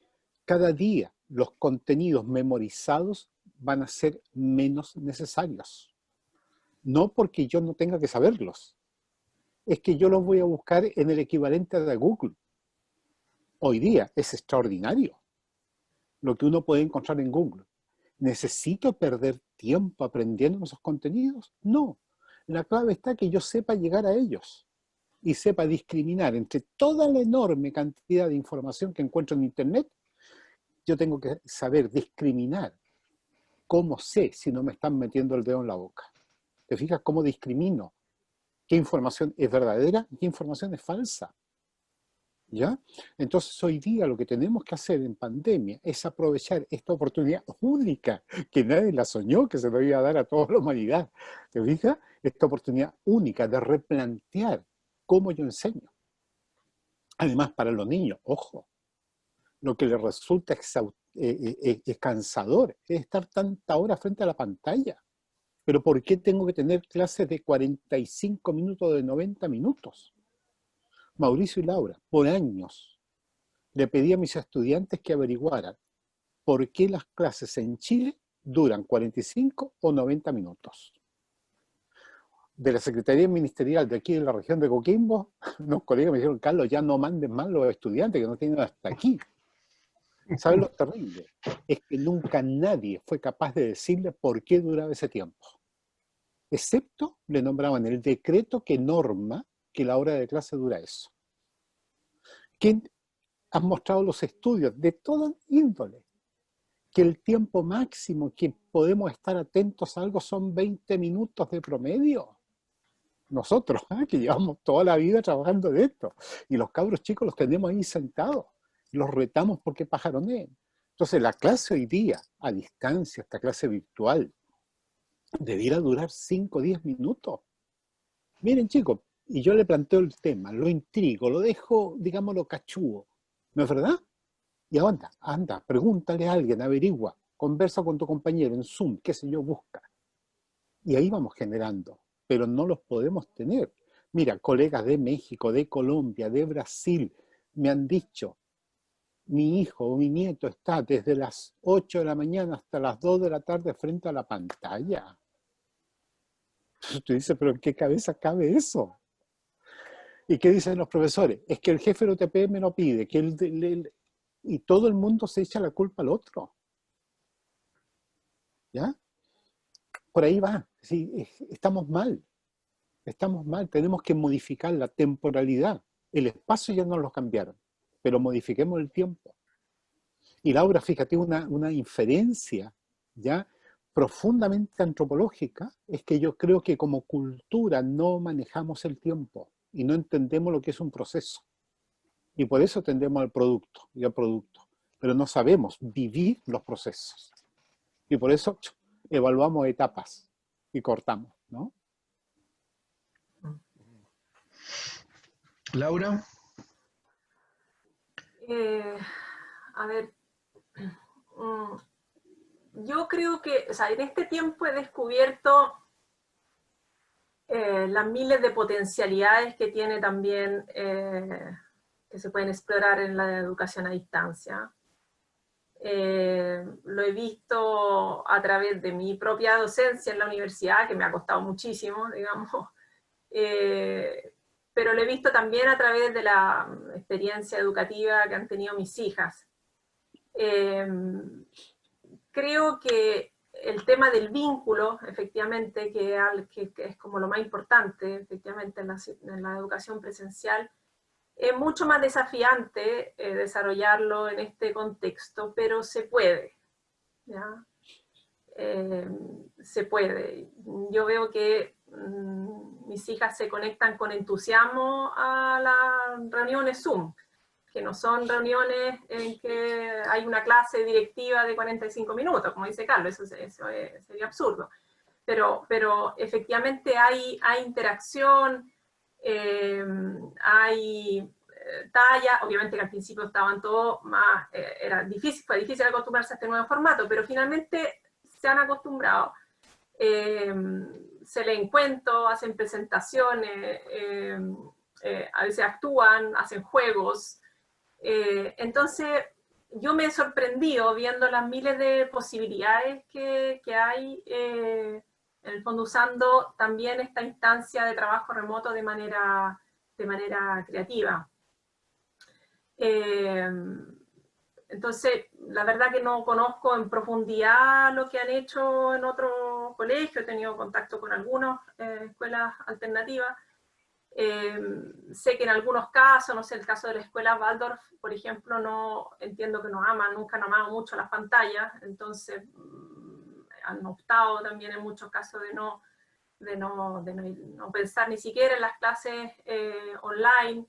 B: cada día los contenidos memorizados van a ser menos necesarios. No porque yo no tenga que saberlos, es que yo los voy a buscar en el equivalente de Google. Hoy día es extraordinario lo que uno puede encontrar en Google. ¿Necesito perder tiempo aprendiendo esos contenidos? No. La clave está que yo sepa llegar a ellos y sepa discriminar entre toda la enorme cantidad de información que encuentro en Internet. Yo tengo que saber discriminar. ¿Cómo sé si no me están metiendo el dedo en la boca? ¿Te fijas cómo discrimino? ¿Qué información es verdadera y qué información es falsa? ¿Ya? Entonces hoy día lo que tenemos que hacer en pandemia es aprovechar esta oportunidad única, que nadie la soñó, que se lo iba a dar a toda la humanidad. ¿Te fijas? Esta oportunidad única de replantear cómo yo enseño. Además, para los niños, ojo, lo que les resulta es cansador, es estar tanta hora frente a la pantalla. Pero ¿por qué tengo que tener clases de 45 minutos, de 90 minutos? Mauricio y Laura, por años, le pedí a mis estudiantes que averiguaran por qué las clases en Chile duran 45 o 90 minutos. De la Secretaría Ministerial de aquí de la región de Coquimbo, unos colegas me dijeron, Carlos, ya no manden más los estudiantes que no tienen hasta aquí. ¿Sabes lo terrible? Es que nunca nadie fue capaz de decirle por qué duraba ese tiempo. Excepto le nombraban el decreto que norma que la hora de clase dura eso. ¿Quién han mostrado los estudios de toda índole? Que el tiempo máximo que podemos estar atentos a algo son 20 minutos de promedio. nosotros, que llevamos toda la vida trabajando de esto. Y los cabros chicos los tenemos ahí sentados, los retamos porque pajaroneen. Entonces la clase hoy día, a distancia, esta clase virtual, debiera durar 5 o 10 minutos. Miren chicos, y yo le planteo el tema, lo intrigo, lo dejo, digámoslo, cachudo. ¿No es verdad? Y anda, pregúntale a alguien, averigua, conversa con tu compañero en Zoom, qué sé yo, busca. Y ahí vamos generando, pero no los podemos tener. Mira, colegas de México, de Colombia, de Brasil, me han dicho, mi hijo o mi nieto está desde las 8 de la mañana hasta las 2 de la tarde frente a la pantalla. Tú dices, pero ¿en qué cabeza cabe eso? ¿Y qué dicen los profesores? Es que el jefe del UTP me lo pide, y todo el mundo se echa la culpa al otro. ¿Ya? Por ahí va. Sí, estamos mal, tenemos que modificar la temporalidad. El espacio ya nos lo cambiaron, pero modifiquemos el tiempo. Y Laura, fíjate, una inferencia ya profundamente antropológica es que yo creo que como cultura no manejamos el tiempo y no entendemos lo que es un proceso. Y por eso tendemos al producto y al producto. Pero no sabemos vivir los procesos. Y por eso evaluamos etapas y cortamos, ¿no?
A: Laura.
C: A ver, yo creo que, o sea, en este tiempo he descubierto las miles de potencialidades que tiene también, que se pueden explorar en la educación a distancia. Lo he visto a través de mi propia docencia en la universidad, que me ha costado muchísimo, digamos, pero lo he visto también a través de la experiencia educativa que han tenido mis hijas. Creo que el tema del vínculo, efectivamente, que es como lo más importante, efectivamente, en la educación presencial, es mucho más desafiante desarrollarlo en este contexto, pero se puede, ¿ya? Se puede. Yo veo que mis hijas se conectan con entusiasmo a las reuniones Zoom, que no son reuniones en que hay una clase directiva de 45 minutos, como dice Carlos, eso sería absurdo. Pero efectivamente hay interacción, hay talla, obviamente que al principio estaban todos más, fue difícil acostumbrarse a este nuevo formato, pero finalmente se han acostumbrado. Se leen cuentos, hacen presentaciones, a veces actúan, hacen juegos. Entonces, yo me he sorprendido viendo las miles de posibilidades que hay, en el fondo usando también esta instancia de trabajo remoto de manera creativa. Entonces, la verdad que no conozco en profundidad lo que han hecho en otros colegios, he tenido contacto con algunas escuelas alternativas. Sé que en algunos casos, no sé, el caso de la escuela Waldorf, por ejemplo, no entiendo que nunca han amado mucho las pantallas, entonces han optado también en muchos casos de no pensar ni siquiera en las clases online.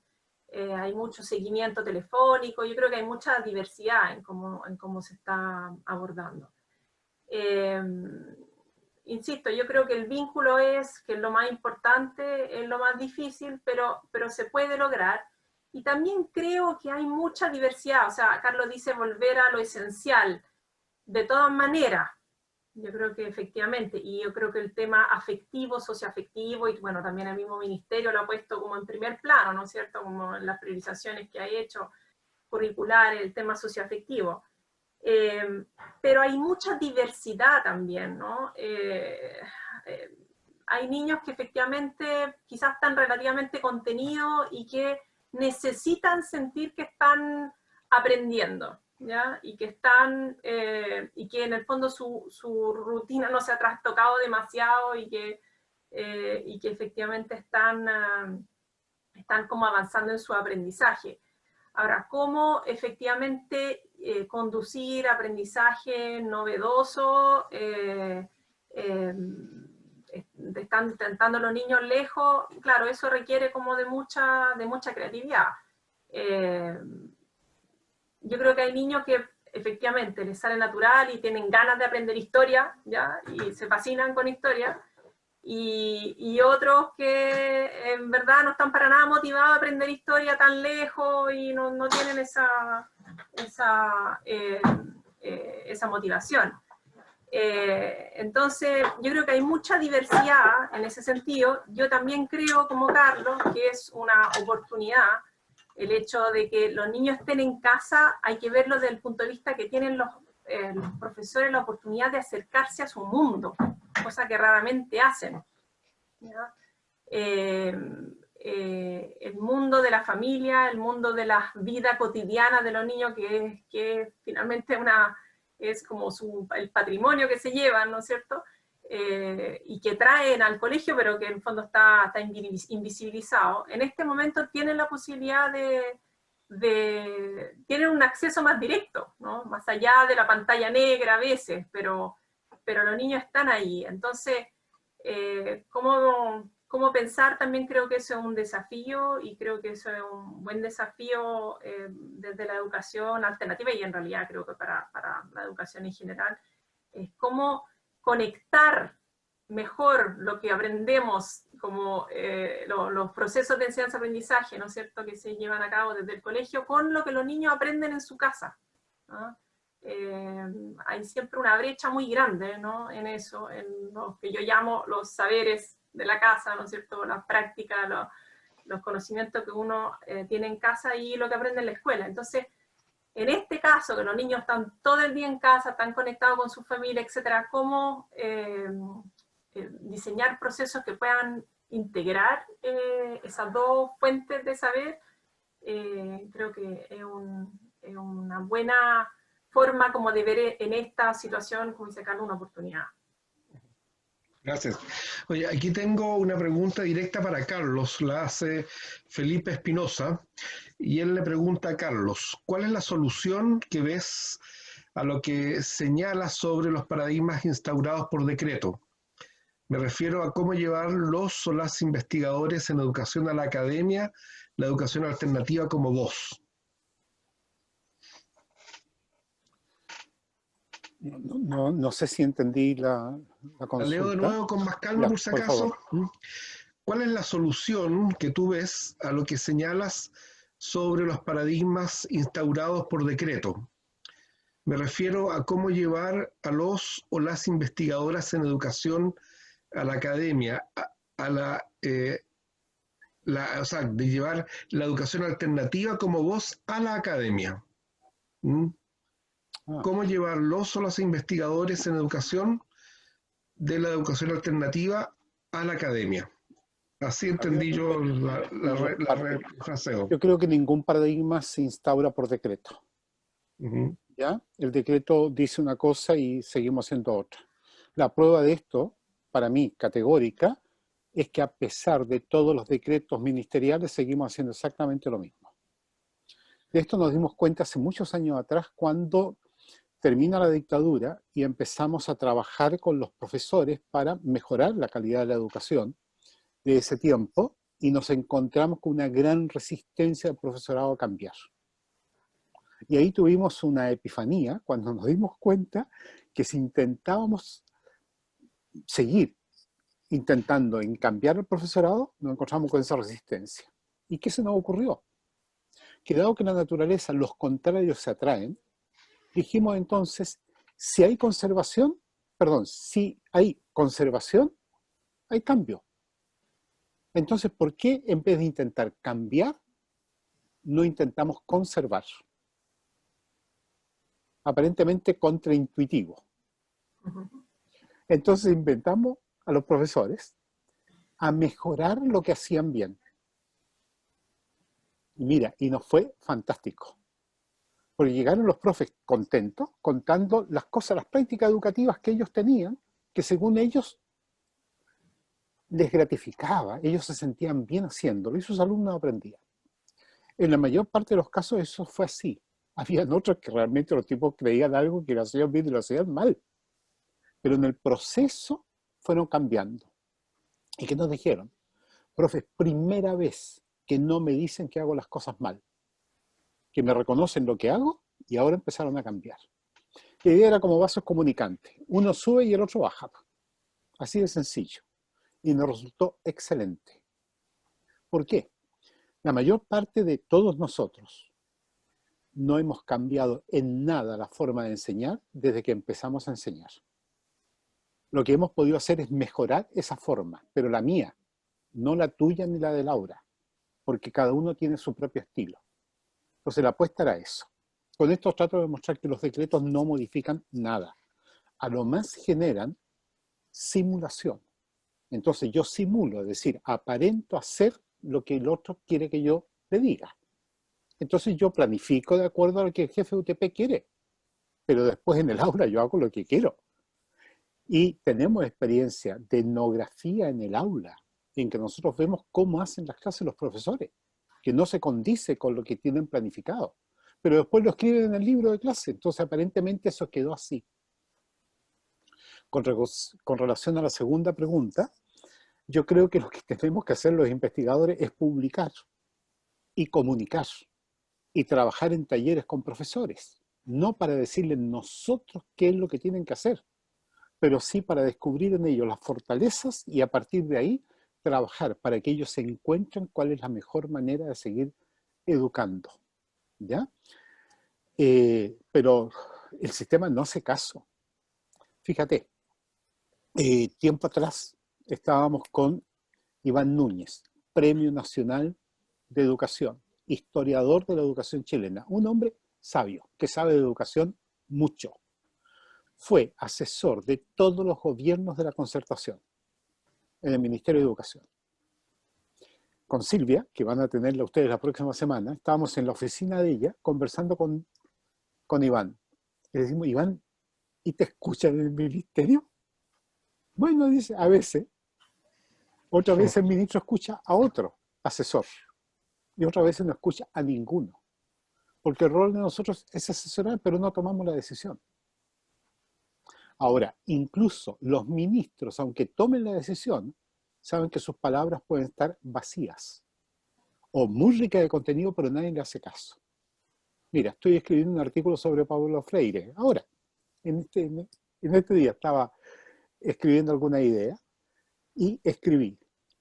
C: Hay mucho seguimiento telefónico, yo creo que hay mucha diversidad en cómo se está abordando. Insisto, yo creo que el vínculo que es lo más importante, es lo más difícil, pero se puede lograr. Y también creo que hay mucha diversidad, o sea, Carlos dice volver a lo esencial. De todas maneras, yo creo que efectivamente, y yo creo que el tema afectivo, socioafectivo, y bueno, también el mismo ministerio lo ha puesto como en primer plano, ¿no es cierto? Como en las priorizaciones que ha hecho curriculares, el tema socioafectivo. Pero hay mucha diversidad también, ¿no? Hay niños que efectivamente quizás están relativamente contenidos y que necesitan sentir que están aprendiendo, ¿ya? Y que y que en el fondo su rutina no se ha trastocado demasiado y que efectivamente están como avanzando en su aprendizaje. Ahora, ¿cómo efectivamente conducir aprendizaje novedoso están intentando los niños lejos, claro, eso requiere como de mucha creatividad. Yo creo que hay niños que efectivamente les sale natural y tienen ganas de aprender historia, ¿ya? Y se fascinan con historia, y otros que en verdad no están para nada motivados a aprender historia tan lejos y no tienen esa motivación. Entonces, yo creo que hay mucha diversidad en ese sentido. Yo también creo, como Carlos, que es una oportunidad el hecho de que los niños estén en casa. Hay que verlo desde el punto de vista que tienen los profesores la oportunidad de acercarse a su mundo, cosa que raramente hacen, ¿ya? El mundo de la familia, el mundo de la vida cotidiana de los niños, que finalmente es como el patrimonio que se llevan, ¿no es cierto? Y que traen al colegio, pero que en el fondo está invisibilizado. En este momento tienen la posibilidad tienen un acceso más directo, ¿no? Más allá de la pantalla negra a veces, pero los niños están ahí. Entonces, ¿cómo pensar? También creo que eso es un desafío, y creo que eso es un buen desafío desde la educación alternativa, y en realidad creo que para la educación en general, es cómo conectar mejor lo que aprendemos, como los procesos de enseñanza-aprendizaje, ¿no es cierto?, que se llevan a cabo desde el colegio, con lo que los niños aprenden en su casa, ¿no? Hay siempre una brecha muy grande, ¿no?, en eso, en lo que yo llamo los saberes de la casa, ¿no es cierto?, las prácticas, los conocimientos que uno tiene en casa y lo que aprende en la escuela. Entonces, en este caso, que los niños están todo el día en casa, están conectados con su familia, etcétera, ¿cómo diseñar procesos que puedan integrar esas dos fuentes de saber? Creo que es una buena forma como de ver en esta situación, como dice Carlos, una oportunidad.
A: Gracias. Oye, aquí tengo una pregunta directa para Carlos, la hace Felipe Espinosa, y él le pregunta a Carlos, ¿cuál es la solución que ves a lo que señala sobre los paradigmas instaurados por decreto? Me refiero a cómo llevar los o las investigadores en educación a la academia, la educación alternativa como voz.
B: No sé si entendí la consulta.
A: La leo de nuevo con más calma, por si acaso. ¿Cuál es la solución que tú ves a lo que señalas sobre los paradigmas instaurados por decreto? Me refiero a cómo llevar a los o las investigadoras en educación a la academia, o sea, de llevar la educación alternativa como voz a la academia. ¿Cómo llevar los o las investigadores en educación de la educación alternativa a la academia? Así entendí yo la fraseo.
B: Yo creo que ningún paradigma se instaura por decreto. ¿Ya? El decreto dice una cosa y seguimos haciendo otra. La prueba de esto, para mí, categórica, es que a pesar de todos los decretos ministeriales, seguimos haciendo exactamente lo mismo. De esto nos dimos cuenta hace muchos años atrás, cuando termina la dictadura y empezamos a trabajar con los profesores para mejorar la calidad de la educación de ese tiempo, y nos encontramos con una gran resistencia del profesorado a cambiar. Y ahí tuvimos una epifanía cuando nos dimos cuenta que si intentábamos seguir intentando en cambiar el profesorado, nos encontramos con esa resistencia. ¿Y qué se nos ocurrió? Que dado que en la naturaleza los contrarios se atraen, dijimos entonces, si hay conservación, hay cambio. Entonces, ¿por qué en vez de intentar cambiar, no intentamos conservar? Aparentemente contraintuitivo. Entonces inventamos a los profesores a mejorar lo que hacían bien. Y mira, y nos fue fantástico. Porque llegaron los profes contentos, contando las cosas, las prácticas educativas que ellos tenían, que según ellos les gratificaba, ellos se sentían bien haciéndolo y sus alumnos aprendían. En la mayor parte de los casos eso fue así. Habían otros que realmente los tipos creían algo que lo hacían bien y lo hacían mal. Pero en el proceso fueron cambiando. ¿Y qué nos dijeron? Profe, primera vez que no me dicen que hago las cosas mal, que me reconocen lo que hago y ahora empezaron a cambiar. La idea era como vasos comunicantes. Uno sube y el otro baja. Así de sencillo. Y nos resultó excelente. ¿Por qué? La mayor parte de todos nosotros no hemos cambiado en nada la forma de enseñar desde que empezamos a enseñar. Lo que hemos podido hacer es mejorar esa forma, pero la mía, no la tuya ni la de Laura, porque cada uno tiene su propio estilo. Entonces la apuesta era eso. Con esto trato de demostrar que los decretos no modifican nada. A lo más generan simulación. Entonces yo simulo, es decir, aparento hacer lo que el otro quiere que yo le diga. Entonces yo planifico de acuerdo a lo que el jefe de UTP quiere, pero después en el aula yo hago lo que quiero. Y tenemos experiencia de etnografía en el aula, en que nosotros vemos cómo hacen las clases los profesores, que no se condice con lo que tienen planificado, pero después lo escriben en el libro de clase, entonces aparentemente eso quedó así. Con relación a la segunda pregunta, yo creo que lo que tenemos que hacer los investigadores es publicar y comunicar y trabajar en talleres con profesores, no para decirles nosotros qué es lo que tienen que hacer, pero sí para descubrir en ellos las fortalezas y a partir de ahí trabajar para que ellos se encuentren cuál es la mejor manera de seguir educando, ¿ya? Pero el sistema no hace caso. Fíjate, tiempo atrás estábamos con Iván Núñez, Premio Nacional de Educación, historiador de la educación chilena, un hombre sabio, que sabe de educación mucho. Fue asesor de todos los gobiernos de la concertación en el Ministerio de Educación. Con Silvia, que van a tenerla ustedes la próxima semana, estábamos en la oficina de ella conversando con Iván. Le decimos, Iván, ¿y te escuchan en el ministerio? Bueno, dice, a veces. Otra vez el ministro escucha a otro asesor y otra vez no escucha a ninguno. Porque el rol de nosotros es asesorar, pero no tomamos la decisión. Ahora, incluso los ministros, aunque tomen la decisión, saben que sus palabras pueden estar vacías o muy ricas de contenido, pero nadie le hace caso. Mira, estoy escribiendo un artículo sobre Paulo Freire. Ahora, en este día estaba escribiendo alguna idea y escribí: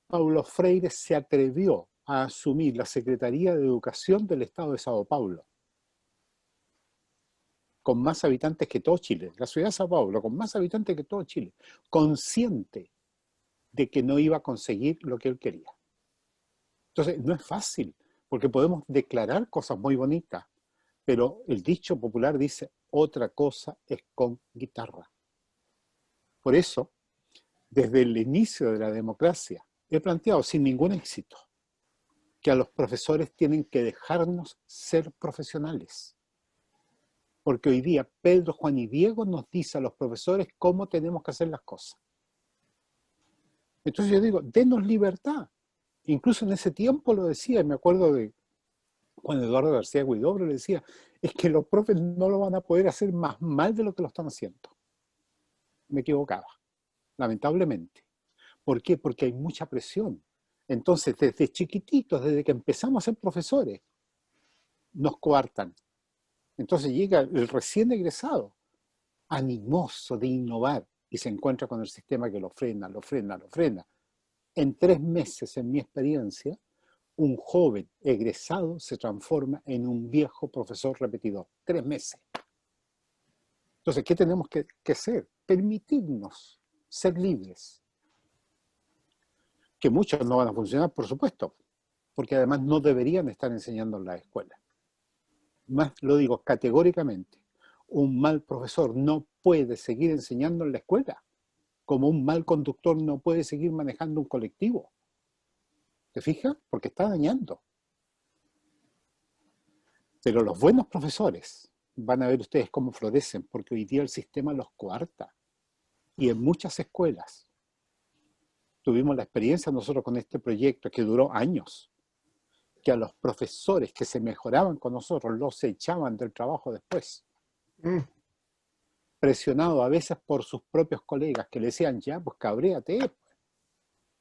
B: Paulo Freire se atrevió a asumir la Secretaría de Educación del Estado de Sao Paulo, con más habitantes que todo Chile, la ciudad de Sao Paulo, con más habitantes que todo Chile, consciente de que no iba a conseguir lo que él quería. Entonces, no es fácil, porque podemos declarar cosas muy bonitas, pero el dicho popular dice, otra cosa es con guitarra. Por eso, desde el inicio de la democracia, he planteado sin ningún éxito que a los profesores tienen que dejarnos ser profesionales. Porque hoy día Pedro, Juan y Diego nos dicen a los profesores cómo tenemos que hacer las cosas. Entonces yo digo, denos libertad. Incluso en ese tiempo lo decía, y me acuerdo de cuando Eduardo García Huidobro le decía, es que los profes no lo van a poder hacer más mal de lo que lo están haciendo. Me equivocaba, lamentablemente. ¿Por qué? Porque hay mucha presión. Entonces, desde chiquititos, desde que empezamos a ser profesores, nos coartan. Entonces llega el recién egresado, animoso de innovar, y se encuentra con el sistema que lo frena, lo frena, lo frena. En 3 meses, en mi experiencia, un joven egresado se transforma en un viejo profesor repetidor. 3 meses. Entonces, ¿qué tenemos que hacer? Permitirnos ser libres. Que muchos no van a funcionar, por supuesto, porque además no deberían estar enseñando en la escuela. Más lo digo categóricamente, un mal profesor no puede seguir enseñando en la escuela, como un mal conductor no puede seguir manejando un colectivo. ¿Te fijas? Porque está dañando. Pero los buenos profesores, van a ver ustedes cómo florecen, porque hoy día el sistema los coarta. Y en muchas escuelas, tuvimos la experiencia nosotros con este proyecto que duró años, que a los profesores que se mejoraban con nosotros los echaban del trabajo después. Presionado a veces por sus propios colegas que le decían, ya, pues cabréate.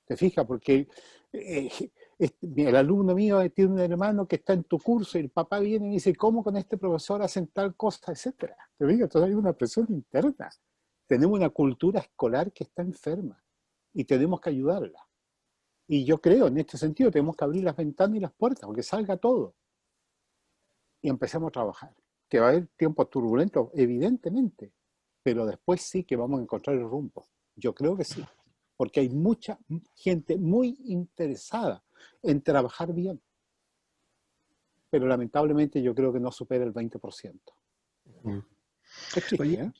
B: ¿Te fijas? Porque el alumno mío tiene un hermano que está en tu curso y el papá viene y dice, ¿cómo con este profesor hacen tal cosa, etcétera? ¿Te fijas? Entonces hay una presión interna. Tenemos una cultura escolar que está enferma y tenemos que ayudarla. Y yo creo, en este sentido, tenemos que abrir las ventanas y las puertas, porque salga todo. Y empecemos a trabajar. Que va a haber tiempos turbulentos, evidentemente, pero después sí que vamos a encontrar el rumbo. Yo creo que sí, porque hay mucha gente muy interesada en trabajar bien, pero lamentablemente yo creo que no supera el 20%. Es triste,
A: Oye,
B: ¿eh?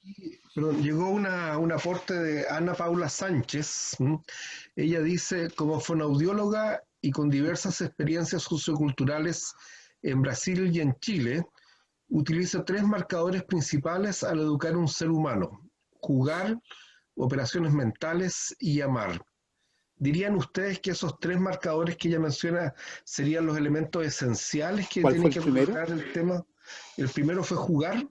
A: perdón, llegó un aporte de Ana Paula Sánchez. Ella dice, como fonoaudióloga y con diversas experiencias socioculturales en Brasil y en Chile, utiliza tres marcadores principales al educar a un ser humano: jugar, operaciones mentales y amar. ¿Dirían ustedes que esos tres marcadores que ella menciona serían los elementos esenciales que
B: ¿Cuál
A: tiene
B: fue el
A: que
B: primero?
A: mejorar el tema? El primero fue jugar,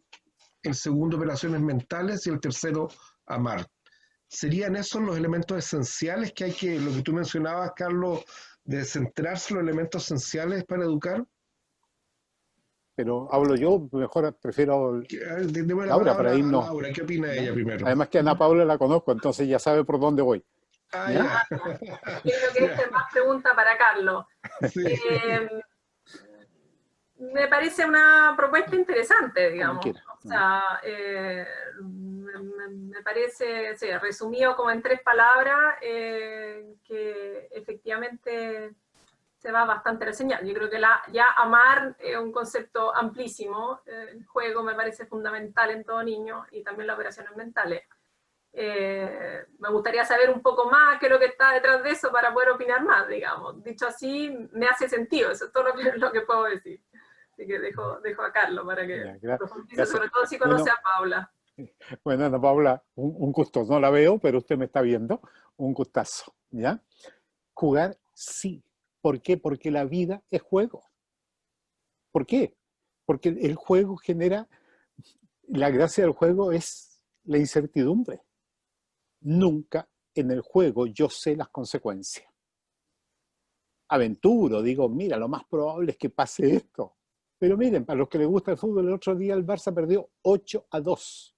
A: el segundo operaciones mentales y el tercero amar. ¿Serían esos los elementos esenciales que hay que, lo que tú mencionabas, Carlos, de centrarse en los elementos esenciales para educar?
B: Pero hablo yo, mejor prefiero
A: Deme la
B: Laura para
A: palabra a
B: irnos,
A: Laura, ¿qué opina
B: ¿ya?
A: ella primero?
B: Además que Ana Paula la conozco, entonces ya sabe por dónde voy,
A: Ah,
B: ¿ya?
A: ya.
C: Yo creo que esta es
A: Ya,
C: más pregunta para Carlos.
A: sí.
C: Eh, Me parece una propuesta interesante,
B: Como
C: digamos.
B: quiera.
C: O sea, me parece, sí, resumido como en tres palabras, que efectivamente se va bastante la señal. Yo creo que ya amar es un concepto amplísimo. El juego me parece fundamental en todo niño y también las operaciones mentales. Me gustaría saber un poco más qué es lo que está detrás de eso para poder opinar más, digamos. Dicho así, me hace sentido, eso es todo lo que puedo decir. Así que dejo a Carlos para que
B: Ya,
C: profundice,
B: gracias.
C: sobre todo si conoce
B: Bueno,
C: a Paula.
B: bueno, Ana Paula, un gusto. No la veo, pero usted me está viendo. Un gustazo, ¿ya? Jugar, sí. ¿Por qué? Porque la vida es juego. ¿Por qué? Porque el juego genera, la gracia del juego es la incertidumbre. Nunca en el juego yo sé las consecuencias. Aventuro, digo, mira, lo más probable es que pase esto. Pero miren, para los que les gusta el fútbol, el otro día el Barça perdió 8-2.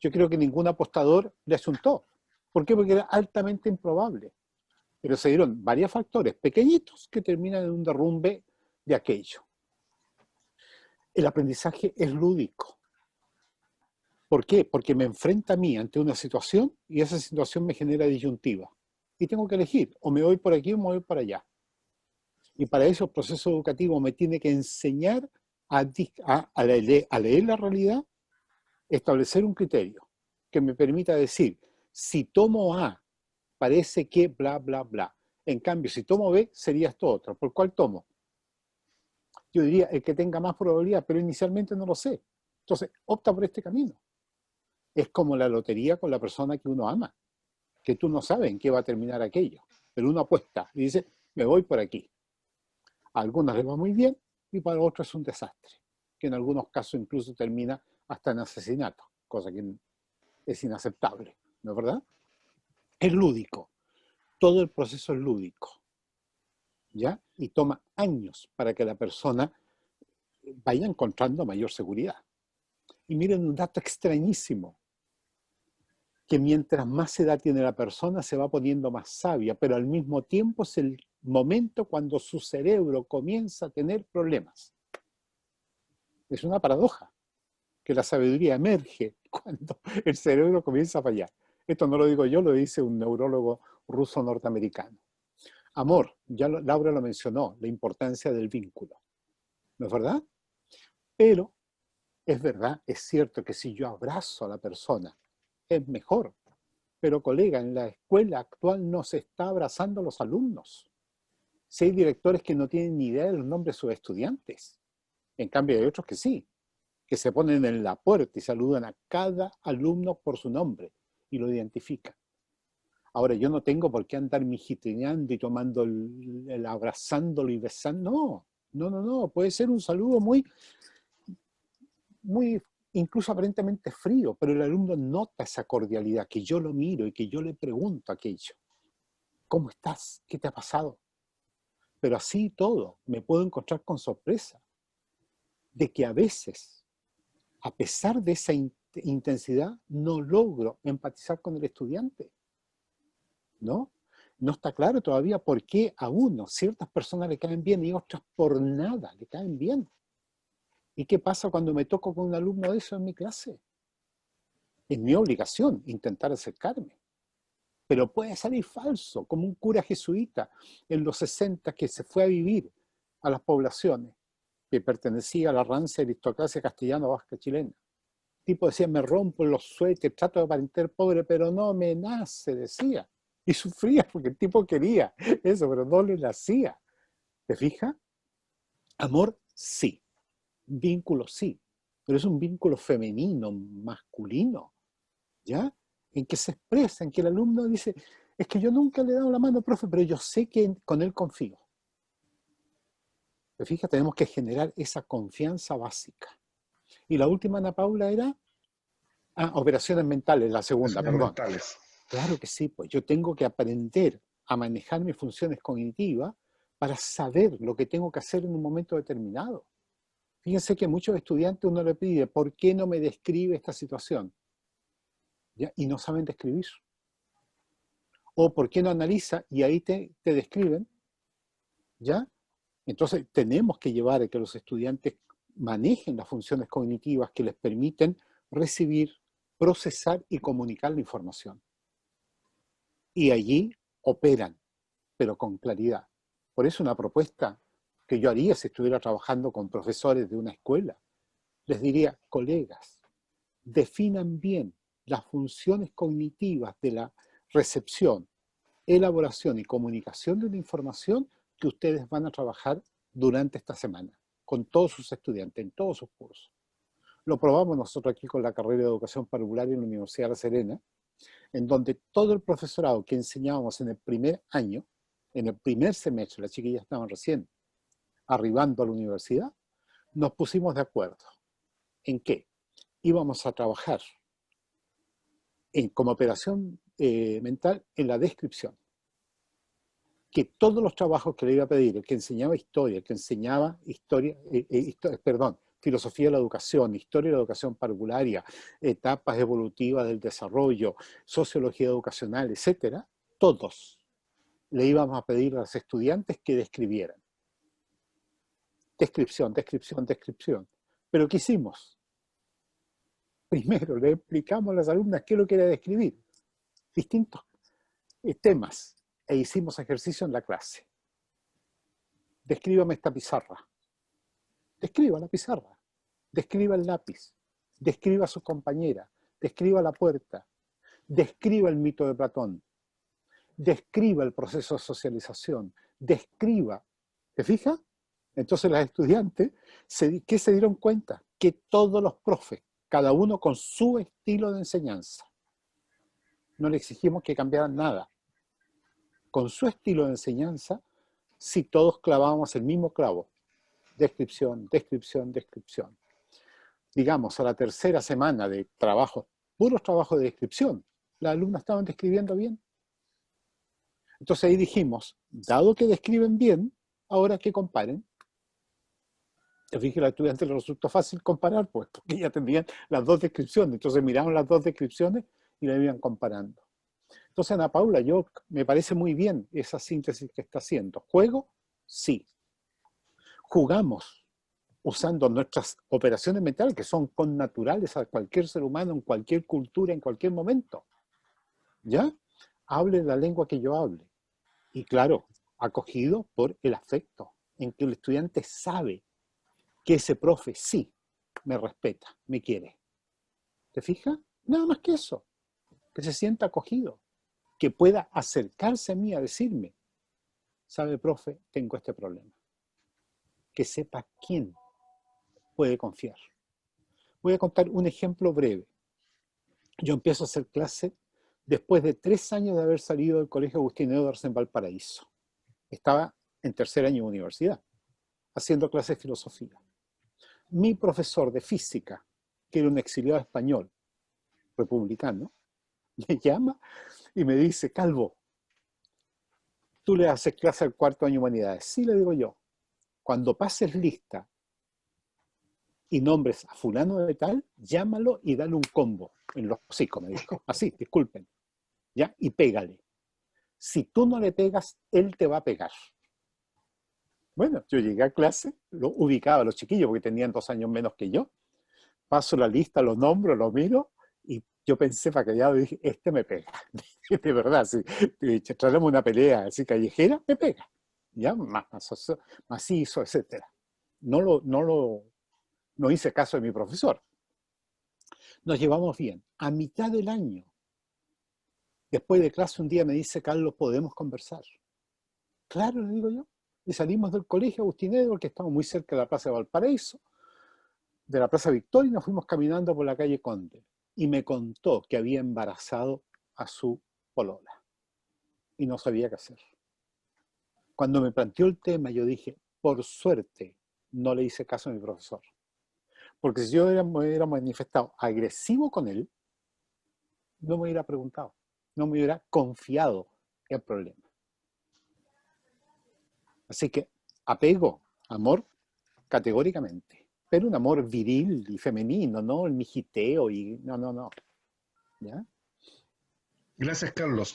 B: Yo creo que ningún apostador le asuntó. ¿Por qué? Porque era altamente improbable. Pero se dieron varios factores pequeñitos que terminan en un derrumbe de aquello. El aprendizaje es lúdico. ¿Por qué? Porque me enfrenta a mí ante una situación y esa situación me genera disyuntiva. Y tengo que elegir, o me voy por aquí o me voy para allá. Y para eso el proceso educativo me tiene que enseñar a leer la realidad, establecer un criterio que me permita decir, si tomo A, parece que bla, bla, bla. En cambio, si tomo B, sería esto otro. ¿Por cuál tomo? Yo diría el que tenga más probabilidad, pero inicialmente no lo sé. Entonces, opta por este camino. Es como la lotería con la persona que uno ama, que tú no sabes en qué va a terminar aquello, pero uno apuesta y dice, me voy por aquí. A algunos les va muy bien y para otros es un desastre, que en algunos casos incluso termina hasta en asesinato, cosa que es inaceptable, ¿no es verdad? Es lúdico, todo el proceso es lúdico, ¿ya? Y toma años para que la persona vaya encontrando mayor seguridad. Y miren un dato extrañísimo, que mientras más edad tiene la persona se va poniendo más sabia, pero al mismo tiempo es el momento cuando su cerebro comienza a tener problemas. Es una paradoja, que la sabiduría emerge cuando el cerebro comienza a fallar. Esto no lo digo yo, lo dice un neurólogo ruso norteamericano. Amor, ya Laura lo mencionó, la importancia del vínculo. ¿No es verdad? Pero es verdad, es cierto que si yo abrazo a la persona, es mejor. Pero colega, en la escuela actual no se está abrazando a los alumnos. Si hay directores que no tienen ni idea de los nombres de sus estudiantes. En cambio hay otros que sí, que se ponen en la puerta y saludan a cada alumno por su nombre y lo identifican. Ahora, yo no tengo por qué andar mijitrineando y tomando abrazándolo y besando. No. Puede ser un saludo muy incluso aparentemente frío, pero el alumno nota esa cordialidad, que yo lo miro y que yo le pregunto aquello. ¿cómo estás? ¿Qué te ha pasado? Pero así todo, me puedo encontrar con sorpresa de que a veces, a pesar de esa intensidad, no logro empatizar con el estudiante, ¿no? No está claro todavía por qué a uno ciertas personas le caen bien y otras por nada le caen bien. ¿Y qué pasa cuando me toco con un alumno de eso en mi clase? Es mi obligación intentar acercarme. Pero puede salir falso, como un cura jesuita en los 60 que se fue a vivir a las poblaciones, que pertenecía a la rancia aristocracia castellano-vasca chilena. El tipo decía, me rompo los suéteres, trato de aparentar pobre, pero no me nace, decía. Y sufría porque el tipo quería eso, pero no le nacía. ¿Te fijas? Amor, sí. Vínculo, sí. Pero es un vínculo femenino, masculino, ¿ya? En que se expresa, en que el alumno dice, es que yo nunca le he dado la mano, profe, pero yo sé que con él confío. ¿Te fijas? Tenemos que generar esa confianza básica. Y la última, Ana Paula, era operaciones mentales, la segunda,
A: Operaciones
B: perdón.
A: mentales.
B: Claro que sí, pues yo tengo que aprender a manejar mis funciones cognitivas para saber lo que tengo que hacer en un momento determinado. Fíjense que muchos estudiantes uno le pide, ¿por qué no me describe esta situación? ¿Ya? Y no saben describir. O ¿por qué no analiza? Y ahí te describen, ¿ya? Entonces tenemos que llevar a que los estudiantes manejen las funciones cognitivas que les permiten recibir, procesar y comunicar la información. Y allí operan, pero con claridad. Por eso una propuesta que yo haría si estuviera trabajando con profesores de una escuela, les diría, colegas, definan bien las funciones cognitivas de la recepción, elaboración y comunicación de la información que ustedes van a trabajar durante esta semana, con todos sus estudiantes, en todos sus cursos. Lo probamos nosotros aquí con la carrera de Educación Parvularia en la Universidad de La Serena, en donde todo el profesorado que enseñábamos en el primer año, en el primer semestre, las chiquillas estaban recién arribando a la universidad, nos pusimos de acuerdo en que íbamos a trabajar como operación mental en la descripción. Que todos los trabajos que le iba a pedir, el que enseñaba historia, el que enseñaba filosofía de la educación, historia de la educación parvularia, etapas evolutivas del desarrollo, sociología educacional, etcétera, todos le íbamos a pedir a los estudiantes que describieran. Descripción, descripción, descripción. Pero ¿qué hicimos? Primero le explicamos a las alumnas qué es lo que era describir. Distintos temas. E hicimos ejercicio en la clase. Descríbame esta pizarra. Describa la pizarra. Describa el lápiz. Describa a su compañera. Describa la puerta. Describa el mito de Platón. Describa el proceso de socialización. Describa. ¿Te fijas? Entonces las estudiantes, ¿qué se dieron cuenta? Que todos los profes, cada uno con su estilo de enseñanza, no le exigimos que cambiaran nada. Con su estilo de enseñanza, si todos clavábamos el mismo clavo, descripción, descripción, descripción. Digamos, a la tercera semana de trabajo, puros trabajos de descripción, las alumnas estaban describiendo bien. Entonces ahí dijimos, dado que describen bien, ahora que comparen. Te fijas que a los estudiantes les resultó fácil comparar, pues, porque ya tenían las dos descripciones. Entonces miraban las dos descripciones y las iban comparando. Entonces, Ana Paula, me parece muy bien esa síntesis que está haciendo. ¿Juego? Sí. Jugamos usando nuestras operaciones mentales, que son connaturales a cualquier ser humano, en cualquier cultura, en cualquier momento. ¿Ya? Hable la lengua que yo hable. Y claro, acogido por el afecto, en que el estudiante sabe que ese profe sí me respeta, me quiere. ¿Te fijas? Nada más que eso. Que se sienta acogido. Que pueda acercarse a mí a decirme, sabe, profe, tengo este problema. Que sepa quién puede confiar. Voy a contar un ejemplo breve. Yo empiezo a hacer clase después de 3 años de haber salido del Colegio Agustín Edwards en Valparaíso. Estaba en tercer año de universidad, haciendo clases de filosofía. Mi profesor de física, que era un exiliado español, republicano, me llama y me dice, Calvo, tú le haces clase al cuarto año de humanidades. Sí, le digo yo. Cuando pases lista y nombres a fulano de tal, llámalo y dale un combo en los hocicos, me dijo. Así, disculpen. ¿Ya? Y pégale. Si tú no le pegas, él te va a pegar. Bueno, yo llegué a clase, lo ubicaba a los chiquillos porque tenían 2 años menos que yo. Paso la lista, lo nombro, lo miro y yo pensé para callado y dije, este me pega. De verdad, si traemos una pelea así callejera, me pega. ¿Ya? Macizo, etc. No hice caso de mi profesor. Nos llevamos bien. A mitad del año, después de clase, un día me dice, Carlos, ¿podemos conversar? Claro, le digo yo. Y salimos del colegio Agustín Edwards, que estamos muy cerca de la Plaza de Valparaíso, de la Plaza Victoria, y nos fuimos caminando por la calle Conde. Y me contó que había embarazado a su polola. Y no sabía qué hacer. Cuando me planteó el tema, yo dije, por suerte, no le hice caso a mi profesor. Porque si yo hubiera manifestado agresivo con él, no me hubiera preguntado, no me hubiera confiado el problema. Así que apego, amor, categóricamente. Pero un amor viril y femenino, no el mijiteo y no. ¿Ya?
A: Gracias, Carlos.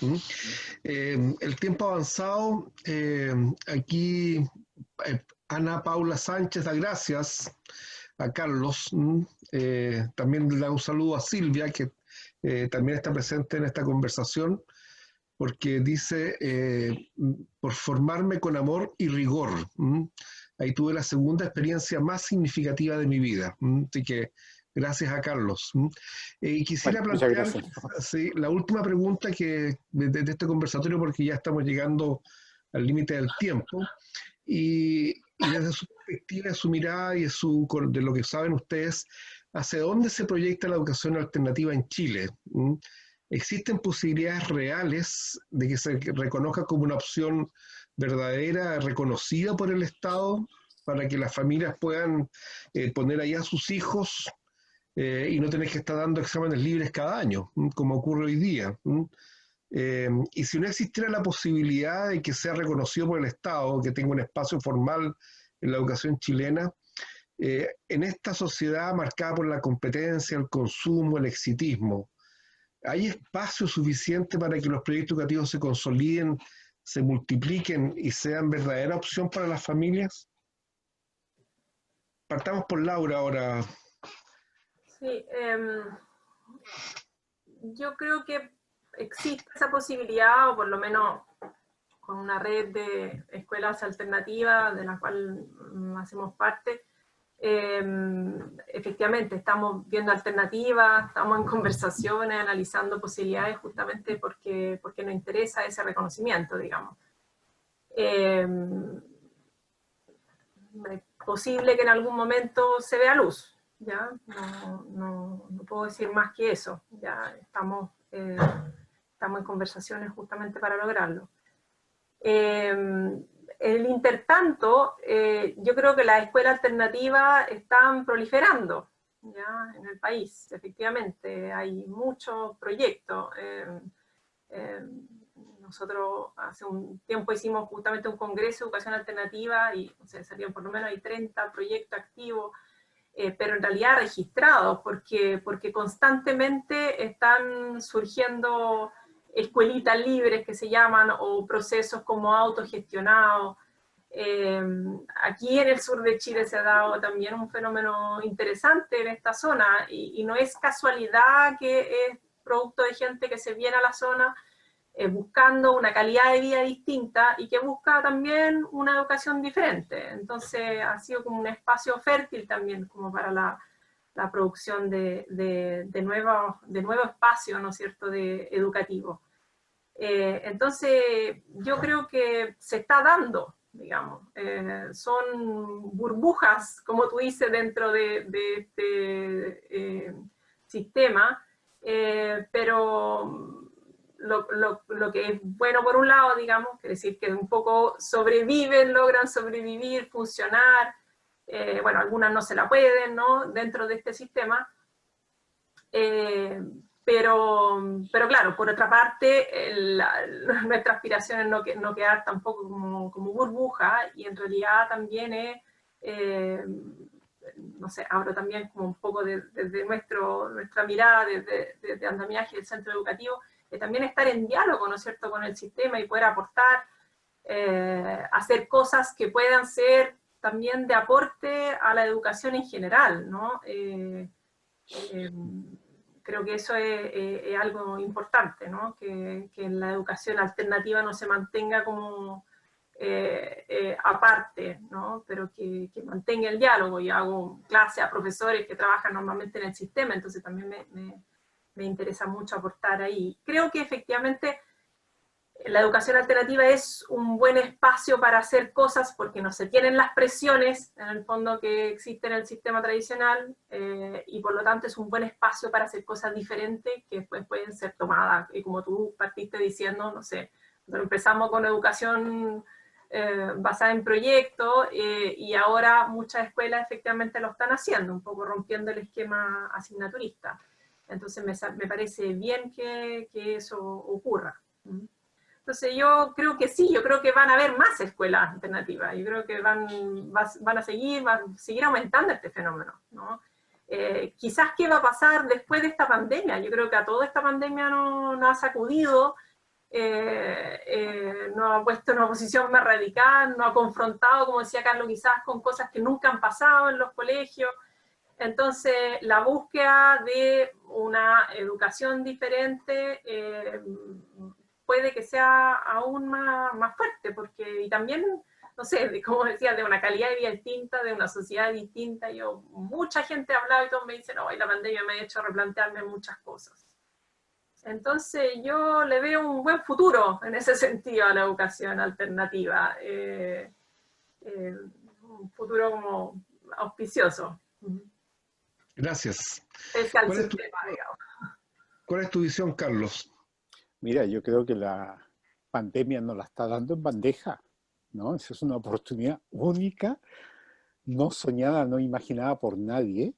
A: El tiempo avanzado, aquí Ana Paula Sánchez da gracias a Carlos. También le da un saludo a Silvia, que también está presente en esta conversación, porque dice, por formarme con amor y rigor. Ahí tuve la segunda experiencia más significativa de mi vida. Así que gracias a Carlos. Y quisiera
B: Bueno, muchas
A: plantear,
B: gracias.
A: sí, la última pregunta de este conversatorio, porque ya estamos llegando al límite del tiempo. Y desde su perspectiva, su mirada y de lo que saben ustedes, ¿hacia dónde se proyecta la educación alternativa en Chile? ¿Existen posibilidades reales de que se reconozca como una opción verdadera, reconocida por el Estado, para que las familias puedan poner ahí a sus hijos y no tener que estar dando exámenes libres cada año, como ocurre hoy día? Y si no existiera la posibilidad de que sea reconocido por el Estado, que tenga un espacio formal en la educación chilena, en esta sociedad marcada por la competencia, el consumo, el exitismo, ¿hay espacio suficiente para que los proyectos educativos se consoliden, se multipliquen y sean verdadera opción para las familias? Partamos por Laura ahora.
C: Sí, yo creo que existe esa posibilidad, o por lo menos con una red de escuelas alternativas de la cual hacemos parte. Efectivamente, estamos viendo alternativas, estamos en conversaciones, analizando posibilidades justamente porque nos interesa ese reconocimiento, digamos. Es posible que en algún momento se vea luz, ¿ya? No puedo decir más que eso, ya estamos en conversaciones justamente para lograrlo. En el intertanto, yo creo que las escuelas alternativas están proliferando, ¿ya? En el país, efectivamente, hay muchos proyectos. Nosotros hace un tiempo hicimos justamente un congreso de educación alternativa y salían por lo menos hay 30 proyectos activos, pero en realidad registrados, porque constantemente están surgiendo escuelitas libres que se llaman, o procesos como autogestionados. Aquí en el sur de Chile se ha dado también un fenómeno interesante en esta zona, y no es casualidad que es producto de gente que se viene a la zona buscando una calidad de vida distinta y que busca también una educación diferente. Entonces ha sido como un espacio fértil también como para la producción de nuevo espacio, ¿no es cierto?, educativo. Entonces yo creo que se está dando, digamos, son burbujas, como tú dices, dentro de este sistema, pero lo que es bueno por un lado, digamos, quiere decir que un poco sobreviven, logran sobrevivir, funcionar, bueno, algunas no se la pueden, ¿no?, dentro de este sistema, Pero claro, por otra parte, nuestra aspiración es no quedar tampoco como burbuja, y en realidad también es, no sé, hablo también como un poco desde nuestra mirada, desde andamiaje del centro educativo, también estar en diálogo, ¿no es cierto?, con el sistema y poder aportar, hacer cosas que puedan ser también de aporte a la educación en general, ¿no? Creo que eso es algo importante, ¿no? Que la educación alternativa no se mantenga como aparte, ¿no? Pero que mantenga el diálogo. Yo hago clase a profesores que trabajan normalmente en el sistema, entonces también me interesa mucho aportar ahí. Creo que efectivamente la educación alternativa es un buen espacio para hacer cosas porque no se tienen las presiones, en el fondo, que existen en el sistema tradicional, y por lo tanto es un buen espacio para hacer cosas diferentes que después pueden ser tomadas. Y como tú partiste diciendo, no sé, empezamos con educación basada en proyectos, y ahora muchas escuelas efectivamente lo están haciendo, un poco rompiendo el esquema asignaturista. Entonces me parece bien que eso ocurra. Entonces yo creo que sí, yo creo que van a haber más escuelas alternativas, yo creo que van a seguir aumentando este fenómeno, ¿no? Quizás qué va a pasar después de esta pandemia. Yo creo que a toda esta pandemia nos ha sacudido, nos ha puesto en una posición más radical, nos ha confrontado, como decía Carlos, quizás con cosas que nunca han pasado en los colegios. Entonces, la búsqueda de una educación diferente puede que sea aún más fuerte, porque, y también, no sé, como decía, de una calidad de vida distinta, de una sociedad distinta. Mucha gente ha hablado y todos me dicen, oh, la pandemia me ha hecho replantearme muchas cosas. Entonces, yo le veo un buen futuro en ese sentido a la educación alternativa, un futuro como auspicioso.
A: Gracias.
C: Pese al
A: ¿Cuál es
C: sistema, digamos.
A: cuál es tu visión, Carlos?
B: Mira, yo creo que la pandemia nos la está dando en bandeja, ¿no? Esa es una oportunidad única, no soñada, no imaginada por nadie,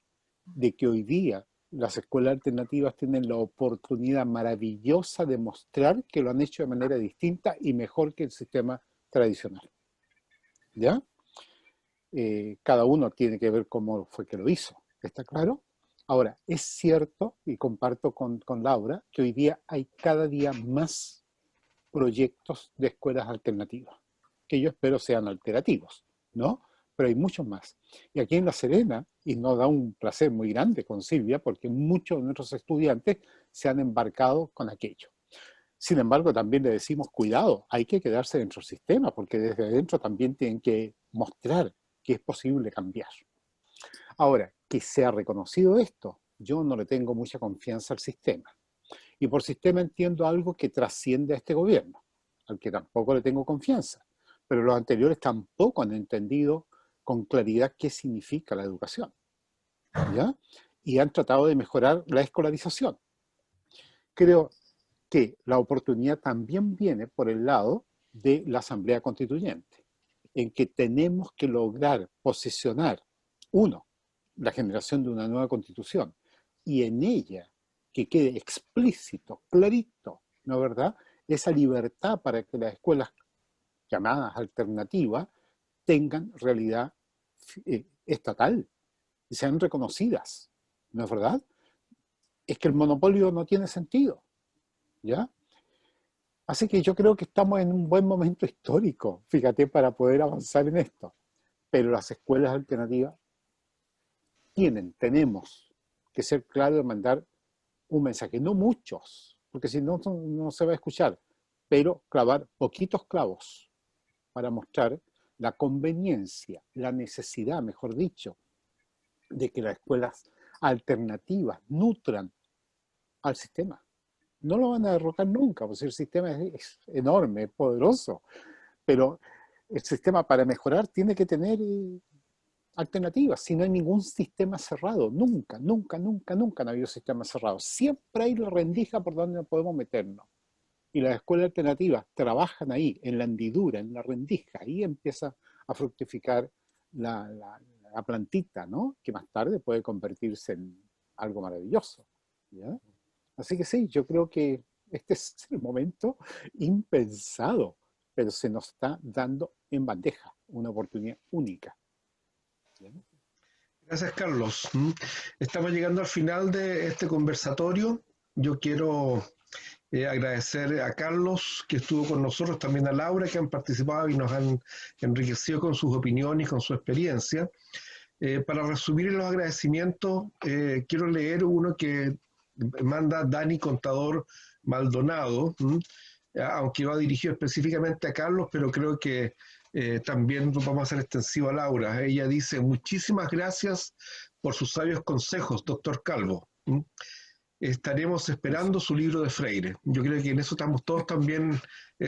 B: de que hoy día las escuelas alternativas tienen la oportunidad maravillosa de mostrar que lo han hecho de manera distinta y mejor que el sistema tradicional. ¿Ya? Cada uno tiene que ver cómo fue que lo hizo, ¿está claro? Ahora, es cierto, y comparto con Laura, que hoy día hay cada día más proyectos de escuelas alternativas, que yo espero sean alternativos, ¿no? Pero hay muchos más. Y aquí en La Serena, y nos da un placer muy grande con Silvia, porque muchos de nuestros estudiantes se han embarcado con aquello. Sin embargo, también le decimos, cuidado, hay que quedarse dentro del sistema, porque desde adentro también tienen que mostrar que es posible cambiar. Ahora, que sea reconocido esto, yo no le tengo mucha confianza al sistema. Y por sistema entiendo algo que trasciende a este gobierno, al que tampoco le tengo confianza. Pero los anteriores tampoco han entendido con claridad qué significa la educación, ¿ya? Y han tratado de mejorar la escolarización. Creo que la oportunidad también viene por el lado de la Asamblea Constituyente, en que tenemos que lograr posicionar, uno, la generación de una nueva constitución, y en ella que quede explícito, clarito, ¿no es verdad?, esa libertad para que las escuelas llamadas alternativas tengan realidad estatal y sean reconocidas, ¿no es verdad? Es que el monopolio no tiene sentido, ¿ya? Así que yo creo que estamos en un buen momento histórico, fíjate, para poder avanzar en esto. Pero las escuelas alternativas tenemos que ser claros de mandar un mensaje, no muchos, porque si no, no se va a escuchar, pero clavar poquitos clavos para mostrar la conveniencia, la necesidad, mejor dicho, de que las escuelas alternativas nutran al sistema. No lo van a derrocar nunca, porque el sistema es enorme, es poderoso, pero el sistema para mejorar tiene que tener alternativas. Si no hay ningún sistema cerrado, nunca han habido sistemas cerrados. Siempre hay la rendija por donde podemos meternos. Y las escuelas alternativas trabajan ahí, en la hendidura, en la rendija. Ahí empieza a fructificar la plantita, ¿no? Que más tarde puede convertirse en algo maravilloso, ¿ya? Así que sí, yo creo que este es el momento impensado, pero se nos está dando en bandeja una oportunidad única. ¿Bien?
A: Gracias, Carlos. Estamos llegando al final de este conversatorio. Yo quiero agradecer a Carlos, que estuvo con nosotros, también a Laura, que han participado y nos han enriquecido con sus opiniones y con su experiencia. Para resumir los agradecimientos, quiero leer uno que manda Dani Contador Maldonado, aunque va dirigido específicamente a Carlos, pero creo que también lo vamos a hacer extensivo a Laura. Ella dice: muchísimas gracias por sus sabios consejos, doctor Calvo. Estaremos esperando su libro de Freire. Yo creo que en eso estamos todos también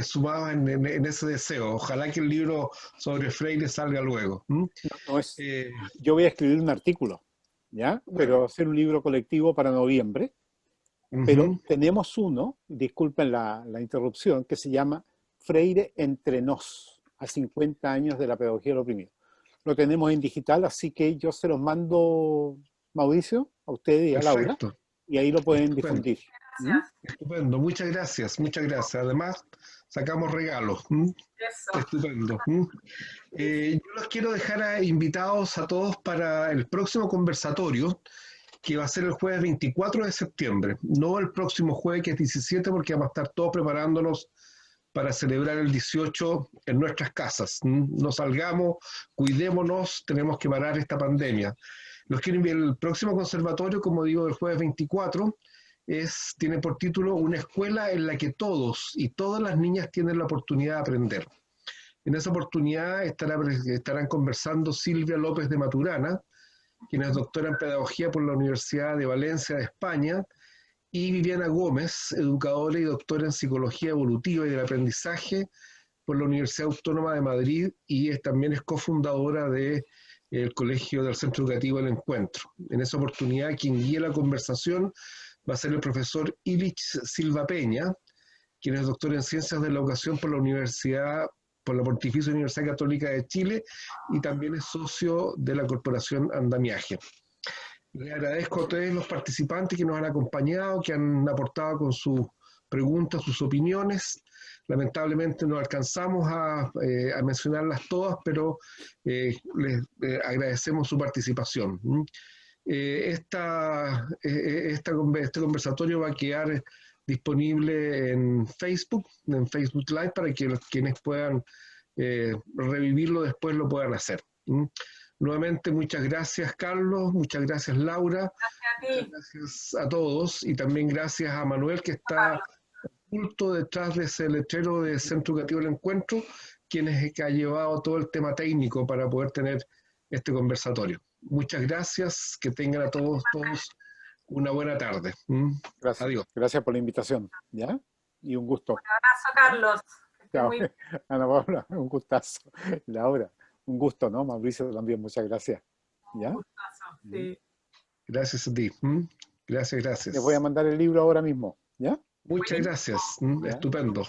A: sumados en ese deseo. Ojalá que el libro sobre Freire salga luego.
B: No es, yo voy a escribir un artículo, ¿ya? Pero hacer un libro colectivo para noviembre. Pero tenemos uno, disculpen la interrupción, que se llama Freire entre nos, a 50 años de la pedagogía del oprimido. Lo tenemos en digital, así que yo se los mando, Mauricio, a ustedes y a Laura, y ahí lo pueden difundir.
A: Estupendo, muchas gracias, muchas gracias. Además, sacamos regalos. Estupendo. Yo los quiero dejar invitados a todos para el próximo conversatorio, que va a ser el jueves 24 de septiembre, no el próximo jueves, que es 17, porque vamos a estar todos preparándonos para celebrar el 18 en nuestras casas. No salgamos, cuidémonos, tenemos que parar esta pandemia. Los quiero enviar. El próximo conversatorio, como digo, el jueves 24, tiene por título Una escuela en la que todos y todas las niñas tienen la oportunidad de aprender. En esa oportunidad estarán conversando Silvia López de Maturana, quien es doctora en Pedagogía por la Universidad de Valencia de España, y Viviana Gómez, educadora y doctora en Psicología Evolutiva y del Aprendizaje por la Universidad Autónoma de Madrid, y también es cofundadora del Colegio del Centro Educativo El Encuentro. En esa oportunidad, quien guíe la conversación va a ser el profesor Ilich Silva Peña, quien es doctor en Ciencias de la Educación por la Pontificia Universidad Católica de Chile, y también es socio de la Corporación Andamiaje. Les agradezco a todos los participantes que nos han acompañado, que han aportado con sus preguntas, sus opiniones. Lamentablemente no alcanzamos a mencionarlas todas, pero les agradecemos su participación. Este conversatorio va a quedar disponible en Facebook Live, para que quienes puedan revivirlo después lo puedan hacer. Nuevamente, muchas gracias, Carlos, muchas gracias, Laura, muchas gracias a todos, y también gracias a Manuel, que está oculto detrás de ese letrero de Centro Educativo del Encuentro, quien es el que ha llevado todo el tema técnico para poder tener este conversatorio. Muchas gracias, que tengan a todos una buena tarde.
B: Gracias.
A: Adiós.
B: Gracias por la invitación, ¿ya? Y un gusto.
C: Un abrazo, Carlos.
B: Chao. Ana Paula, un gustazo. Laura, un gusto, ¿no? Mauricio también, muchas gracias. ¿Ya?
C: Un gustazo, sí.
A: Gracias a ti. Gracias, gracias.
B: Les voy a mandar el libro ahora mismo, ¿ya?
A: Muchas gracias. Estupendo.